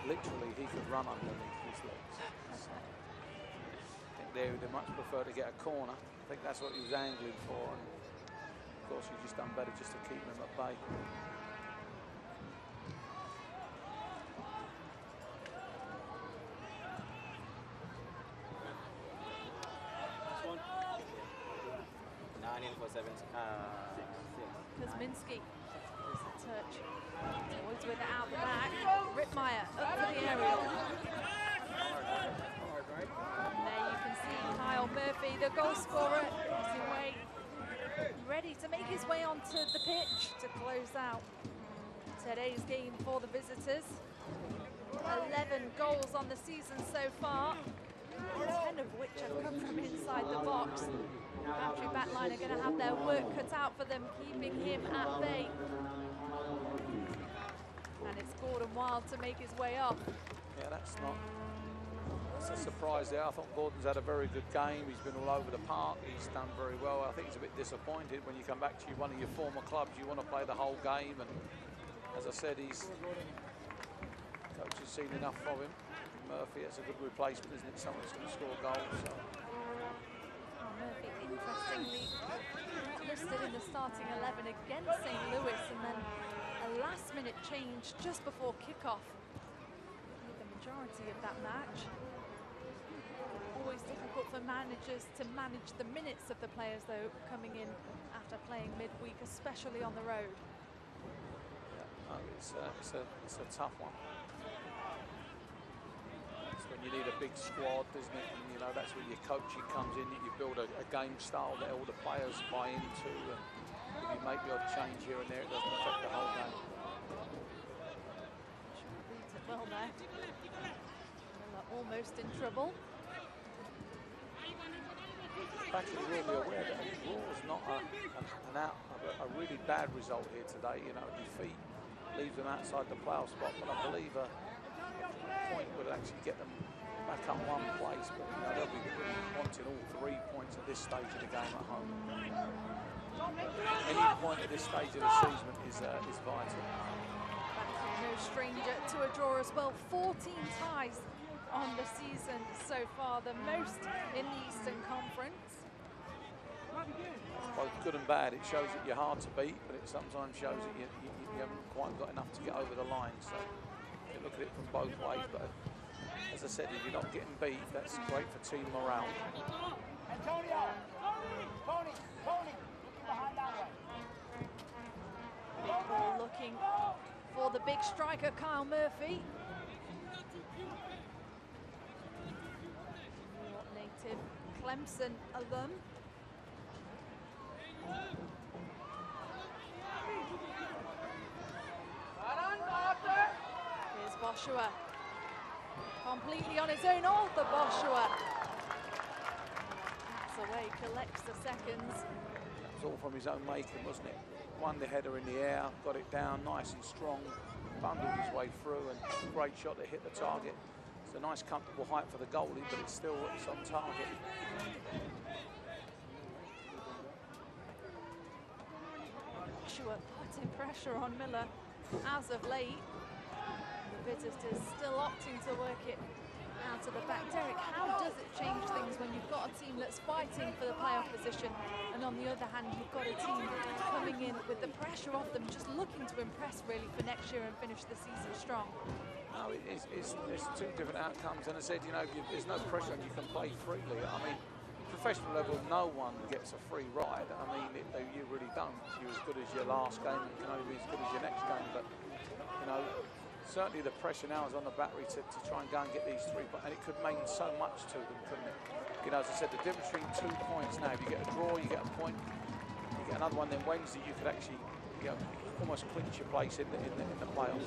Literally, he could run underneath his legs. So, I think they would much prefer to get a corner. I think that's what he was angling for. And of course, he's just done better just to keep them at bay. Kuzminski, touch, towards with it out the back. Rittmeyer up to the area. And there you can see Kyle Murphy, the goal scorer, is away, ready to make his way onto the pitch to close out today's game for the visitors. 11 goals on the season so far, 10 of which have come from inside the box. Battery backline are going to have their work cut out for them, keeping him at bay. And it's Gordon Wild to make his way up. Yeah, that's a surprise there. I thought Gordon's had a very good game. He's been all over the park. He's done very well. I think he's a bit disappointed when you come back to one of your former clubs. You want to play the whole game, and as I said, coach has seen enough of him. Murphy, that's a good replacement, isn't it? Someone's going to score goals. So. Murphy, interestingly, listed in the starting 11 against St. Louis, and then a last-minute change just before kickoff. The majority of that match. Always difficult for managers to manage the minutes of the players, though, coming in after playing midweek, especially on the road. Yeah, no, it's a tough one. When you need a big squad, isn't it? And, you know, that's where your coaching comes in. You build a game style that all the players buy into, and if you make the odd change here and there, it doesn't affect the whole game. Reads it well there. Almost in trouble. Battery really aware that a draw is not a really bad result here today. You know, defeat leaves them outside the playoff spot, but I believe a point would actually get them back up one place, but you know, they'll be wanting all 3 points at this stage of the game at home. Any point at this stage of the season is vital. No stranger to a draw as well. 14 ties on the season so far, the most in the Eastern Conference. Both good and bad. It shows that you're hard to beat, but it sometimes shows that you haven't quite got enough to get over the line. So you look at it from both ways, but as I said, if you're not getting beat, that's great for team morale. Antonio! big striker Kyle Murphy. Native Clemson alum. Here's Boshua. Completely on his own, Arthur Boshua. That's away, collects the seconds. That was all from his own making, wasn't it? Won the header in the air, got it down nice and strong, bundled his way through, and great shot that hit the target. It's a nice, comfortable height for the goalie, but it's on target. Boshua putting pressure on Miller as of late. The visitors still opting to work it out of the back. Derek, how does it change things when you've got a team that's fighting for the playoff position, and on the other hand, you've got a team coming in with the pressure off them, just looking to impress really for next year and finish the season strong? No, it's two different outcomes, and I said, you know, there's no pressure and you can play freely. I mean, professional level, no one gets a free ride. I mean, you really don't. You're as good as your last game and can only be as good as your next game, but, you know, certainly the pressure now is on the battery to try and go and get these 3 points, and it could mean so much to them, couldn't it? You know, as I said, the difference between 2 points now, if you get a draw, you get a point, you get another one, then Wednesday you could actually, you know, almost clinch your place in the playoffs.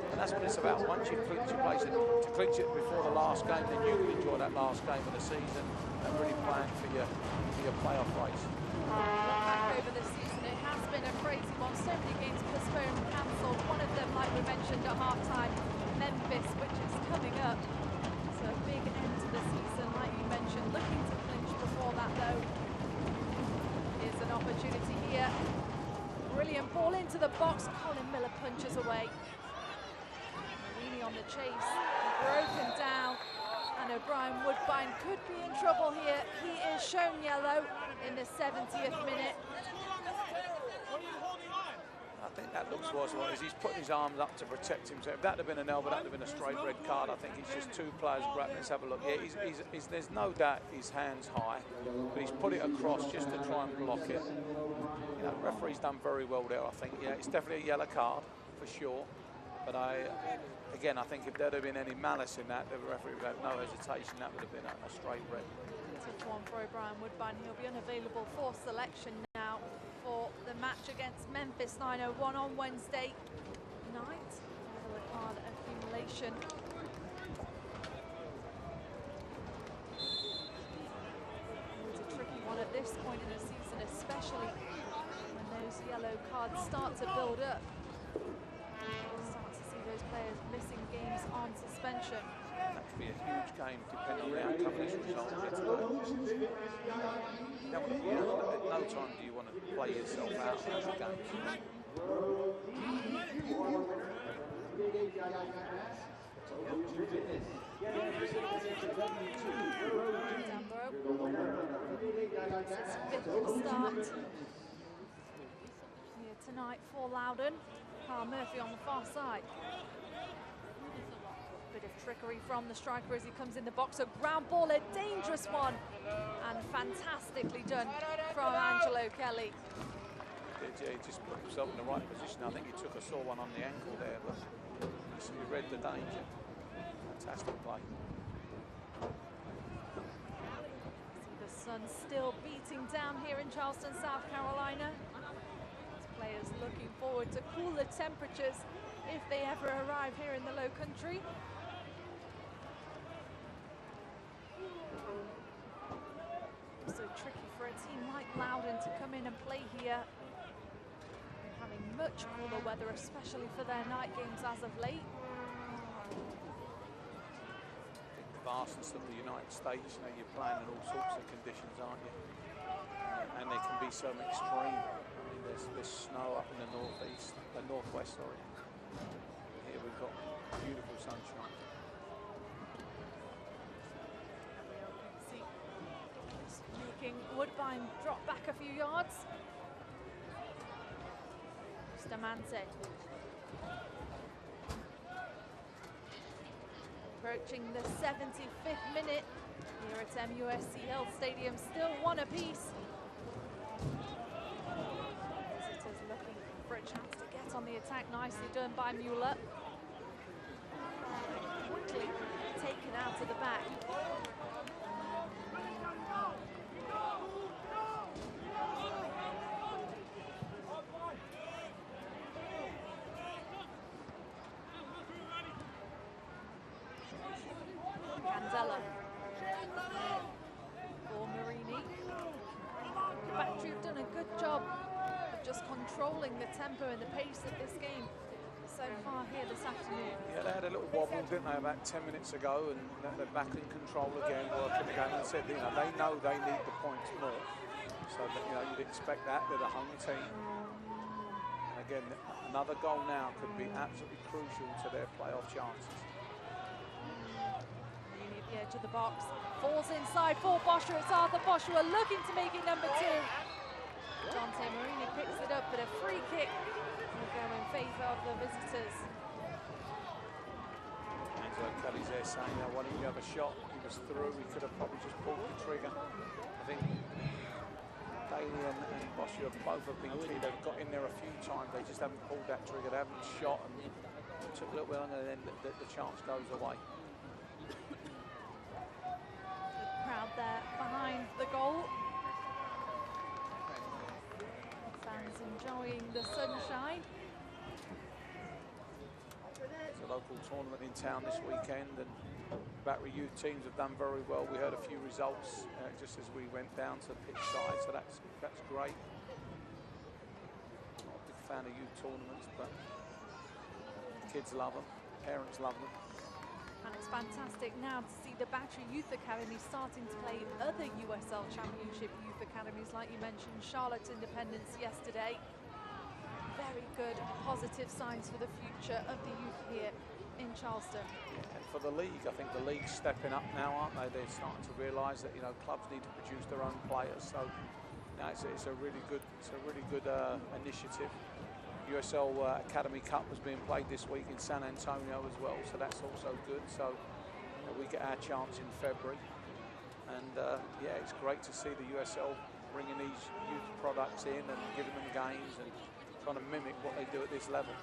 And that's what it's about. Once you clinch your place, to clinch it before the last game, then you can enjoy that last game of the season and really plan for your playoff race. Back over the season, it has been a crazy one. So many games postponed, cancelled. One of them, like we mentioned at half-time, Memphis, which is coming up. So a big end to the season, like you mentioned. Looking to clinch before that, though. Here's an opportunity here. Brilliant ball into the box. Colin Miller punches away. Marini on the chase, broken down, and O'Brien Woodbine could be in trouble here. He is shown yellow in the 70th minute. I think that looks worse. He's putting his arms up to protect himself. If that had been an elbow, that would have been a straight red card. I think it's just 2 players grabbing. Let's have a look. Yeah, there's no doubt his hand's high, but he's put it across just to try and block it. You know, the referee's done very well there, I think. Yeah, it's definitely a yellow card for sure. But again, I think if there'd have been any malice in that, the referee would have had no hesitation. That would have been a straight red. Tough one for O'Brien Woodbine. He'll be unavailable for selection now for the match against Memphis 901 on Wednesday night. Yellow card accumulation. It's a tricky one at this point in the season, especially when those yellow cards start to build up. We'll start to see those players missing games on suspension. That could be a huge game depending on the outcome of this result. At no time do you want to play yourself out of the game. It's his 5th start here tonight for Loudoun. Kyle Murphy on the far side. Bit of trickery from the striker as he comes in the box. A ground ball, a dangerous one, and fantastically done from Angelo Kelly. He just put himself in the right position. I think he took a sore one on the ankle there, but he read the danger. Fantastic play. See the sun still beating down here in Charleston, South Carolina. As players looking forward to cooler temperatures if they ever arrive here in the Low Country. So tricky for a team like Loudoun to come in and play here. They're having much cooler weather, especially for their night games as of late. The vastness of the United States, you know, you're playing in all sorts of conditions, aren't you? And they can be so extreme. I mean, there's snow up in the northeast, northwest, sorry. Here we've got beautiful sunshine. Woodbine drop back a few yards. Stamante. Approaching the 75th minute here at MUSCL Stadium, still 1 apiece. Visitors looking for a chance to get on the attack, nicely done by Mueller. Quickly taken out of the back. Candela for Marini. The Battery have done a good job of just controlling the tempo and the pace of this game so far here this afternoon. Yeah, they had a little wobble, didn't they, about 10 minutes ago, and they're back in control again, working again. And said, you know they need the points more. So that, you'd expect that with a home team. And again, another goal now could be absolutely crucial to their playoff chances. Marini at the edge of the box, falls inside for Boscher. It's Arthur Boscher looking to make it number 2. Dante Marini picks it up, but a free kick will go in favour of the visitors. Angelo Kelly's there saying, why didn't you have a shot? He was through, he could have probably just pulled the trigger. I think Daly and Boscher both have been key. They've got in there a few times, they just haven't pulled that trigger, they haven't shot, and it took a little bit longer, and then the chance goes away. Good crowd there behind the goal. Fans enjoying the sunshine. It's a local tournament in town this weekend, and Battery youth teams have done very well. We heard a few results just as we went down to the pitch side, so that's great. Not a big fan of youth tournaments, but kids love them, parents love them. And it's fantastic now to see the Battery Youth Academy starting to play other USL Championship youth academies, like you mentioned, Charlotte Independence yesterday. Very good, positive signs for the future of the youth here in Charleston. And for the league, I think the league's stepping up now, aren't they? They're starting to realise that clubs need to produce their own players. So now it's a really good initiative. USL Academy Cup was being played this week in San Antonio as well, so that's also good. So we get our chance in February, and yeah, it's great to see the USL bringing these youth products in and giving them games and trying to mimic what they do at this level.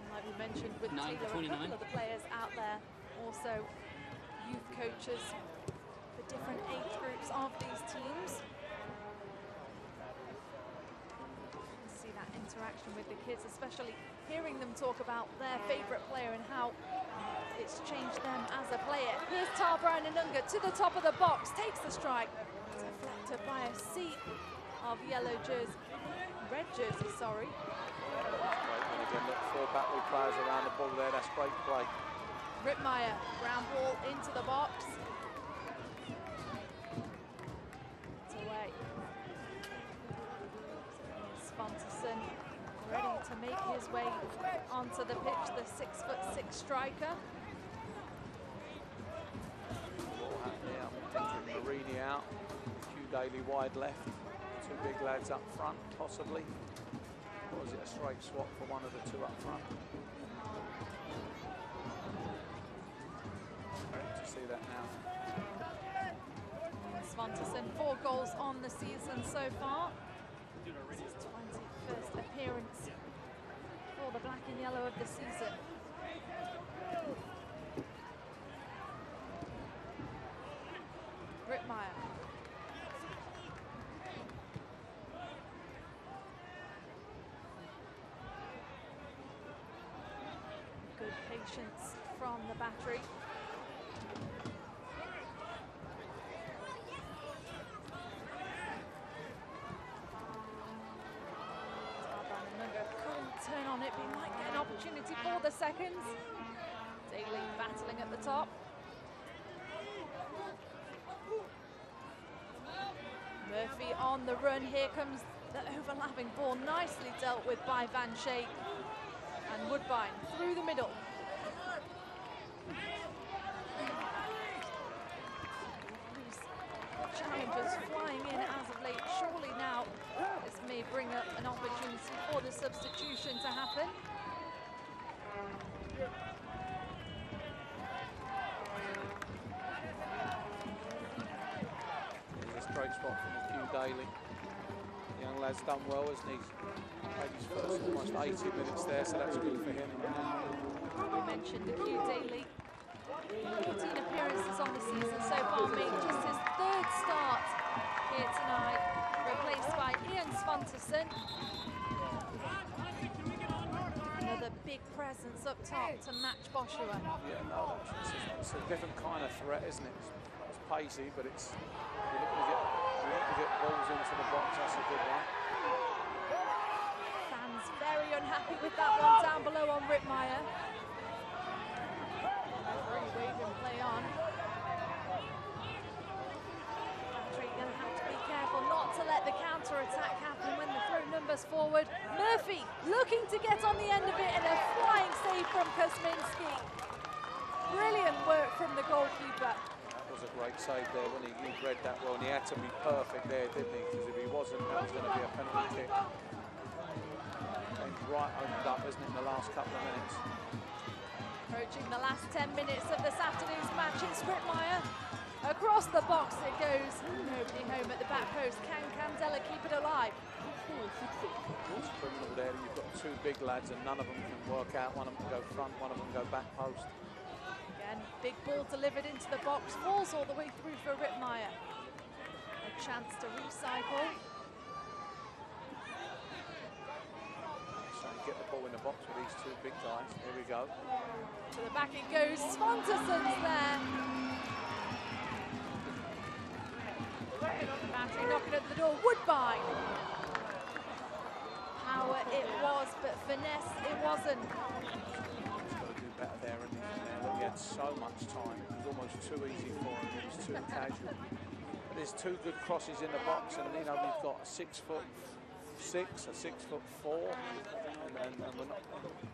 Like we mentioned with Taylor, a couple of the players out there, also youth coaches for different age groups of these teams. See that interaction with the kids, especially hearing them talk about their favourite player and how it's changed them as a player. Here's Tarbara Nanunga to the top of the box, takes the strike, deflected by a sea of red jersey, sorry. And again, look, 4 Battery players around the ball there, that's great play. Rittmeyer, ground ball into the box. It's away. Sponterson ready to make his way onto the pitch, the 6'6" striker. What happened here? I'm thinking Marini out, Hugh Daly wide left, 2 big lads up front, possibly. Or is it a straight swap for one of the 2 up front? Great to see that now. Sponterson, 4 goals on the season so far. This is his 21st appearance for the black and yellow of the season. Rittmeyer. Good patience from the Battery. Couldn't turn on it, but he might get an opportunity for the seconds. Daly battling at the top. Murphy on the run. Here comes the overlapping ball, nicely dealt with by Van Shake. And Woodbine through the middle. These challengers flying in as of late. Surely now this may bring up an opportunity for the substitution to happen. There's a straight spot from Hugh Daly. Young young lad's done well, hasn't he? Played his first almost 80 minutes there, so that's good for him. We mentioned the Q Daily. 14 appearances on the season so far, made just his 3rd start here tonight, replaced by Ian Svanterson. Another big presence up top to match Boshua. Yeah, no, it's a different kind of threat, isn't it? It's pacey, but it's you're looking to get balls into the box. That's a good one. Fans very unhappy with that one down below on Rittmeyer. Referee waving play on. Battery going to have to be careful not to let the counter-attack happen when they throw numbers forward. Murphy looking to get on the end of it, and a flying save from Kosminski. Brilliant work from the goalkeeper. That was a great save there when he read that well, and he had to be perfect there, didn't he? Because if he wasn't, that was going to be a penalty kick. And right opened up, isn't it, in the last couple of minutes? Approaching the last 10 minutes of this afternoon's match, it's Rittmeyer. Across the box it goes. Nobody home at the back post. Can Candela keep it alive? It's criminal there. You've got 2 big lads and none of them can work out. One of them can go front, one of them go back post. Again, big ball delivered into the box. Falls all the way through for Rittmeyer. A chance to recycle. Get the ball in the box with these 2 big guys. Here we go. To the back it goes. Svanterson's there. Battery knocking at the door. Woodbine. Power it was, but finesse it wasn't. He's got to do better there, and he had so much time. It was almost too easy for him. It was too casual. But there's 2 good crosses in the box, and you know we've got a 6'6", a 6'4", and we're not,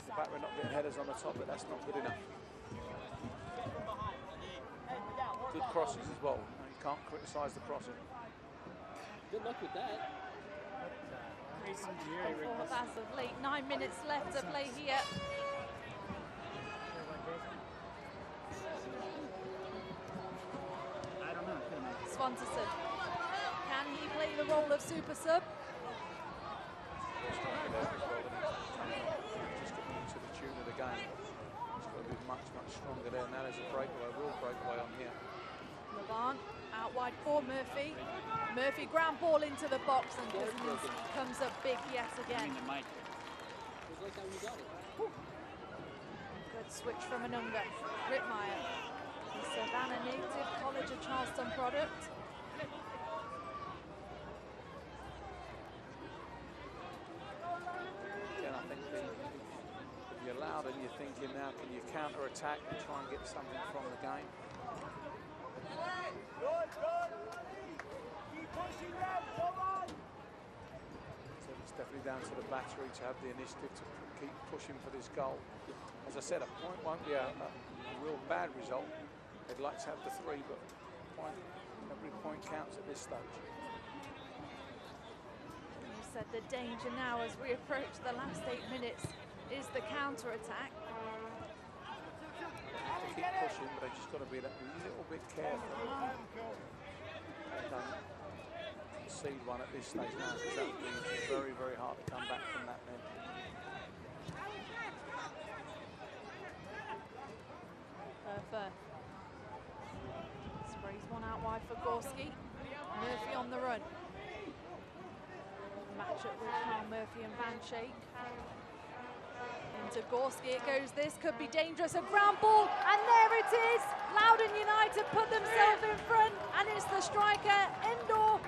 the back we're not getting headers on the top, but that's not good enough. Good crosses as well. You can't criticise the crossing. Good luck with that. As of late, 9 minutes left to play here. Svanterson. Can he play the role of super sub? Just getting into the tune of the game. He's got to be much stronger there. Now there's a breakaway, a real breakaway on here. Loudoun out wide for Murphy. Murphy ground ball into the box, and Kosminski comes up big yet again. Good switch from Anunga. Rittmeyer, the Savannah native, College of Charleston product. Again, I think if you're loud and you're thinking now, can you counter-attack and try and get something from the game? So it's definitely down to the battery to have the initiative to keep pushing for this goal. As I said, a point won't be a real bad result. They'd like to have the 3, but every point counts at this stage. You said the danger now as we approach the last 8 minutes is the counter-attack. They have to keep pushing, but they just got to be that little bit careful. They don't concede one at this stage now, because that would be very, very hard to come back from that then. Firth sprays one out wide for Gorski. Murphy on the run. Match up with Carl Murphy and Van Schaik. Into Gorski it goes. This could be dangerous. A ground ball, and there it is. Loudoun United put themselves in front, and it's the striker, Endor.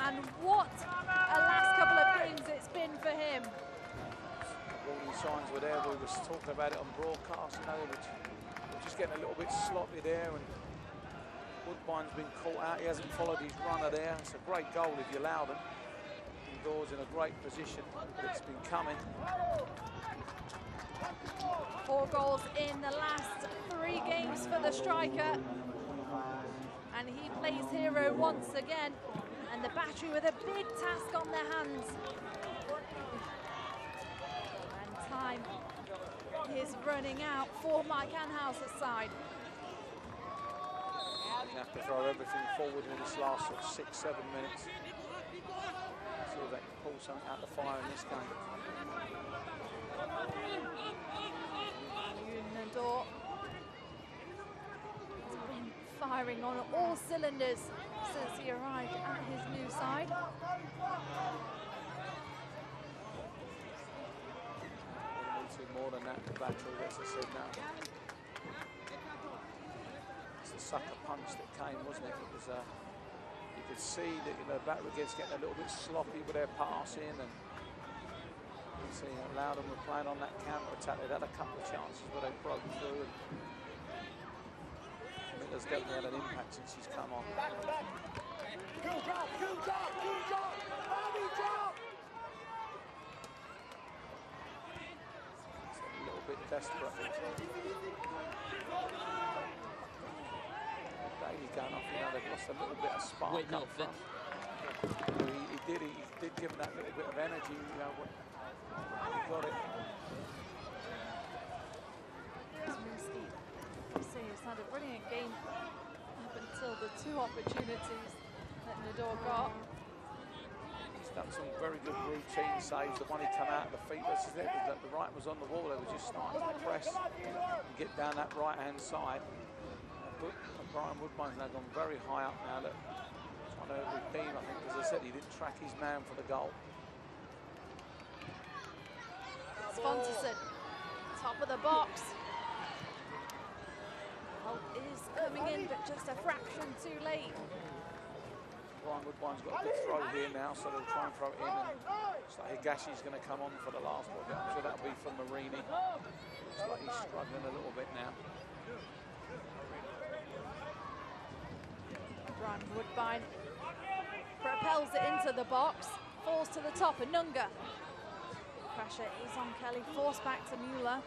And what a last couple of games it's been for him. Warning signs were there. We were talking about it on broadcast. You know, they were just getting a little bit sloppy there, and Woodbine's been caught out. He hasn't followed his runner there. It's a great goal if you're Loudoun. Endor's in a great position, but it's been coming. 4 goals in the last 3 games for the striker, and he plays hero once again. And the battery with a big task on their hands. And time is running out for Mike Anhauser's side. You have to throw everything forward in this last sort of 6-7 minutes. See if they can pull something out of the fire in this game. Loudoun has been firing on all cylinders since he arrived at his new side. More than that, the battery, as I said now. It's the sucker punch that came, wasn't it? It was, you could see that the battery gets getting a little bit sloppy with their passing, and you see Loudoun were playing on that counter attack. They'd had a couple of chances where they broke through, and I think there's definitely had an impact since he's come on. Good job, good job, good job, Bobby job. Bit desperate. Daly going off, you know, they've lost a little bit of spark up front. He did give him that little bit of energy, you know, when he got it. He's had a brilliant game up until the 2 opportunities that Loudoun got. Done some very good routine saves. The one he come out of the feet, the right was on the wall. They were just starting to press and get down that right-hand side. Brian Woodbine's now gone very high up now. Look, trying to redeem, I think, as I said, he didn't track his man for the goal. Sponsorson, top of the box. Help is coming in, but just a fraction too late. Brian Woodbine's got a good throw here now, so they'll try and throw it in. And looks like Higashi's going to come on for the last one. I'm sure that'll be from Marini. Looks like he's struggling a little bit now. Brian Woodbine propels it into the box, falls to the top, and Nunga. Pressure is on Kelly, forced back to Mueller.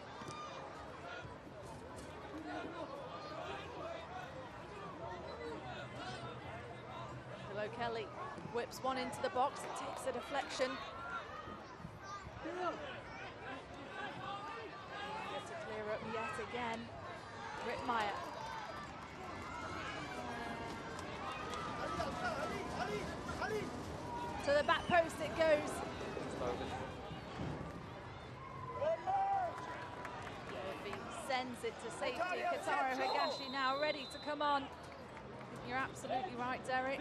Kelly whips one into the box, takes a deflection. Gets to clear up yet again. Rittmeyer. To the back post it goes. Murphy sends it to safety. Kataro Higashi now ready to come on. You're absolutely right, Derek.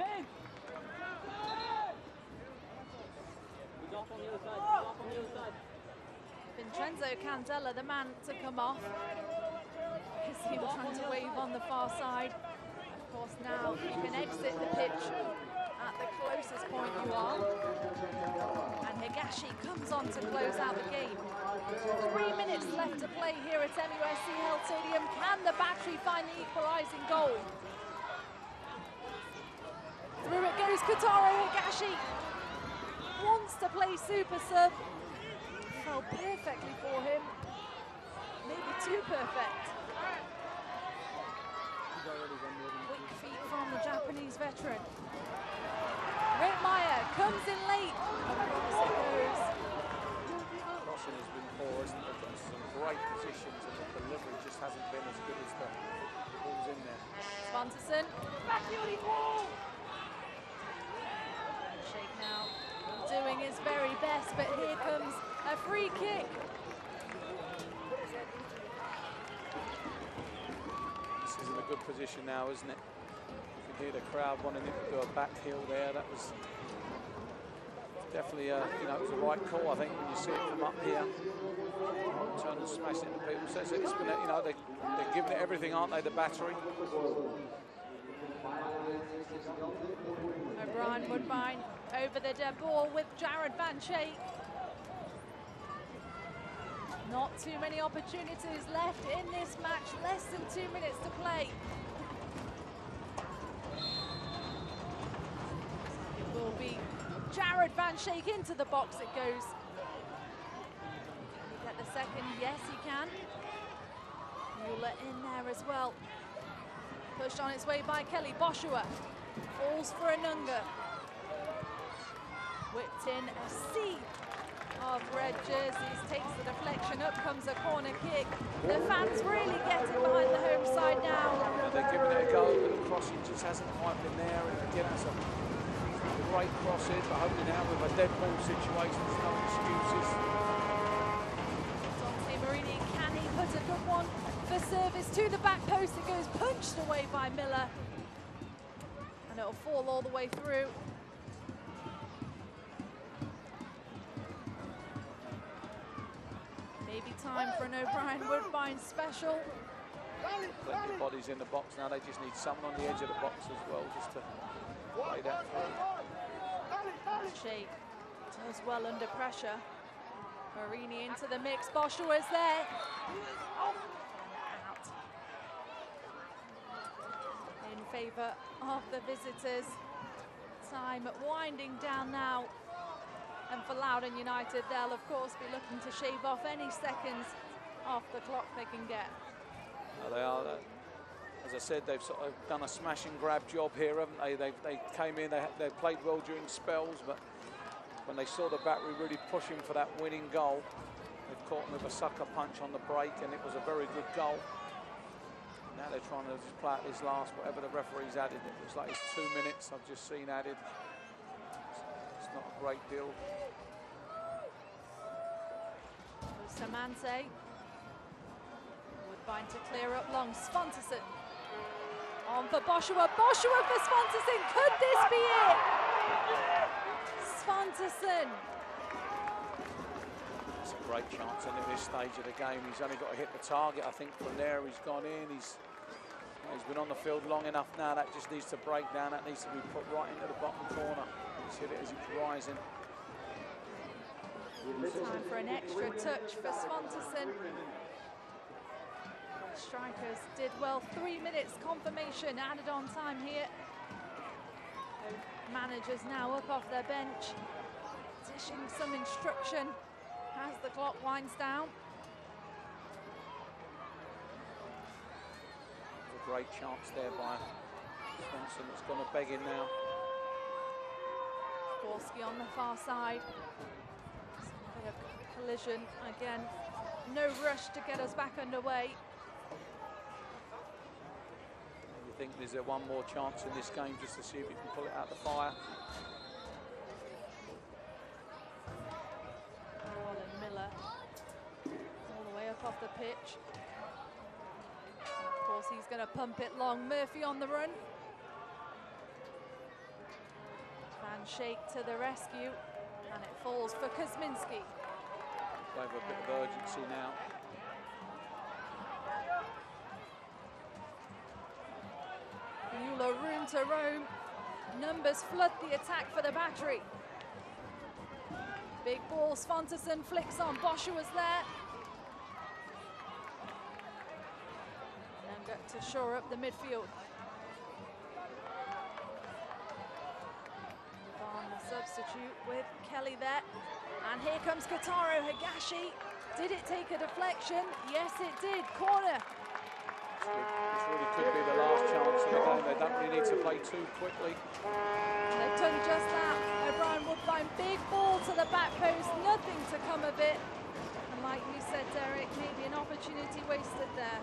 Vincenzo Candela, the man to come off. You see him trying to wave on the far side. Of course, now you can exit the pitch at the closest point you are. And Higashi comes on to close out the game. 3 minutes left to play here at MUSC Health Stadium. Can the Battery find the equalising goal? Through it goes Kataro Higashi. Wants to play super sub. Fell perfectly for him. Maybe too perfect. Quick feet from the Japanese veteran. Rittmeyer comes in late. Across it goes. Crossing has been poor, isn't it? There's some great positions and the delivery just hasn't been as good as the ball's in there. Sponsorson. Backyard ball. Shake now. Doing his very best, but here comes a free kick. This is in a good position now, isn't it? You can hear the crowd wanting him to do a back heel there. That was definitely a, you know, it was the right call, I think, when you see it come up here. Turn and smash it into people. So it's been, you know, they're giving it everything, aren't they, the Battery? O'Brien Woodbine over the dead ball with Jared Van Schaik. Not too many opportunities left in this match, less than 2 minutes to play. It will be Jared Van Schaik into the box it goes. Can he get the second? Yes, he can. Mueller in there as well. Pushed on its way by Kelly. Boshua falls for Anunga. Whipped in a sea of red jerseys, takes the deflection, up comes a corner kick. The fans really getting behind the home side now. They're giving it a go, but the crossing just hasn't quite been there. And again, that's a straight cross in, but hopefully now with a dead ball situation, there's no excuses. Dante Marini, can he put a good one for service to the back post? It goes punched away by Miller. And it'll fall all the way through. Maybe time for an O'Brien Woodbine special. Plenty of bodies in the box now. They just need someone on the edge of the box as well, just to play that through. Shea does well under pressure. Marini into the mix. Boshua's there. Out. In favour of the visitors. Time winding down now. And for Loudoun United, they'll of course be looking to shave off any seconds off the clock they can get. They are, as I said, they've sort of done a smash and grab job here, haven't they? They came in, they played well during spells, but when they saw the battery really pushing for that winning goal, they've caught them with a sucker punch on the break, and it was a very good goal. Now they're trying to just play out this last, whatever the referee's added. It looks like it's 2 minutes I've just seen added. It's not a great deal. Samante. Woodbine to clear up long. Svanteson. On for Boshua. Boshua for Svanteson. Could this be it? Svanteson. It's a great chance in at this stage of the game. He's only got to hit the target. I think from there he's gone in. He's been on the field long enough now. That just needs to break down. That needs to be put right into the bottom corner. He's hit it as he's rising. Time for an extra touch for Svanteson. Strikers did well. 3 minutes confirmation added on time here. Managers now up off their bench, dishing some instruction as the clock winds down. A great chance there by Swanson. It's gone a begging now. Gorski on the far side. A bit of collision again. No rush to get us back underway. You think there's one more chance in this game just to see if you can pull it out the fire? Colin Miller all the way up off the pitch. Of course, he's going to pump it long. Murphy on the run. Van Schaik to the rescue, and it falls for Kuzminski. Gave a bit of urgency now. Mueller room to roam. Numbers flood the attack for the battery. Big ball, Svanteson flicks on. Bosch was there. And got to shore up the midfield. On the substitute with Kelly there. And here comes Kotaro Higashi. Did it take a deflection? Yes, it did. Corner. This really could be the last chance of the game. They don't really need to play too quickly. They've done just that. O'Brien Woodbine, big ball to the back post. Nothing to come of it. And like you said, Derek, maybe an opportunity wasted there.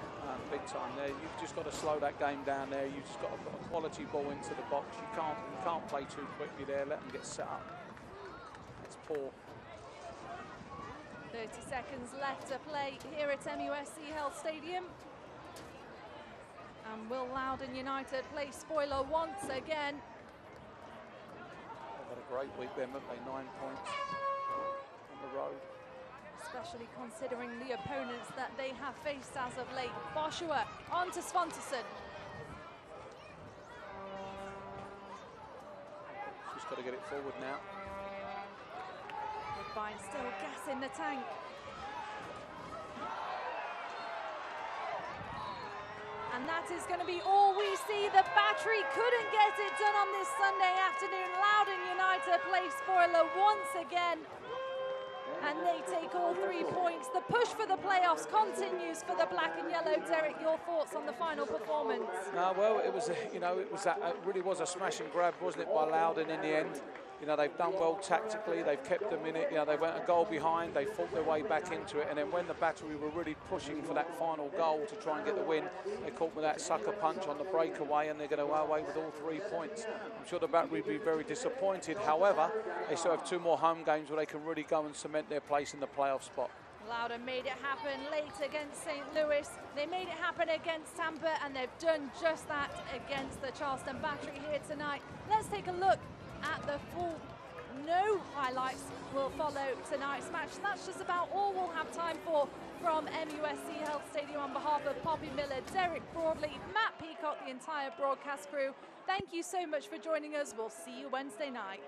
Big time there. You've just got to slow that game down there. You've just got to put a quality ball into the box. You can't play too quickly there. Let them get set up. It's poor. 30 seconds left to play here at MUSC Health Stadium. And will Loudoun United play spoiler once again? They've had a great week then, haven't they? 9 points on the road. Especially considering the opponents that they have faced as of late. Boshua on to Svanteson. Just got to get it forward now. Woodbine still gas in the tank. And that is going to be all we see. The battery couldn't get it done on this Sunday afternoon. Loudoun United play spoiler once again. And they take all 3 points. The push for the playoffs continues for the black and yellow. Derek, your thoughts on the final performance? Well, it was, it really was a smash and grab, wasn't it, by Loudoun in the end. You know, they've done well tactically, they've kept them in it, you know, they went a goal behind, they fought their way back into it, and then when the Battery were really pushing for that final goal to try and get the win, they caught with that sucker punch on the breakaway, and they're going to go away with all 3 points. I'm sure the Battery will be very disappointed. However, they still have 2 more home games where they can really go and cement their place in the playoff spot. Loudoun made it happen late against St. Louis. They made it happen against Tampa, and they've done just that against the Charleston Battery here tonight. Let's take a look at the full. No highlights will follow tonight's match. That's just about all we'll have time for from MUSC Health Stadium. On behalf of Poppy Miller, Derek Broadley, Matt Peacock, the entire broadcast crew, thank you so much for joining us. We'll see you Wednesday night.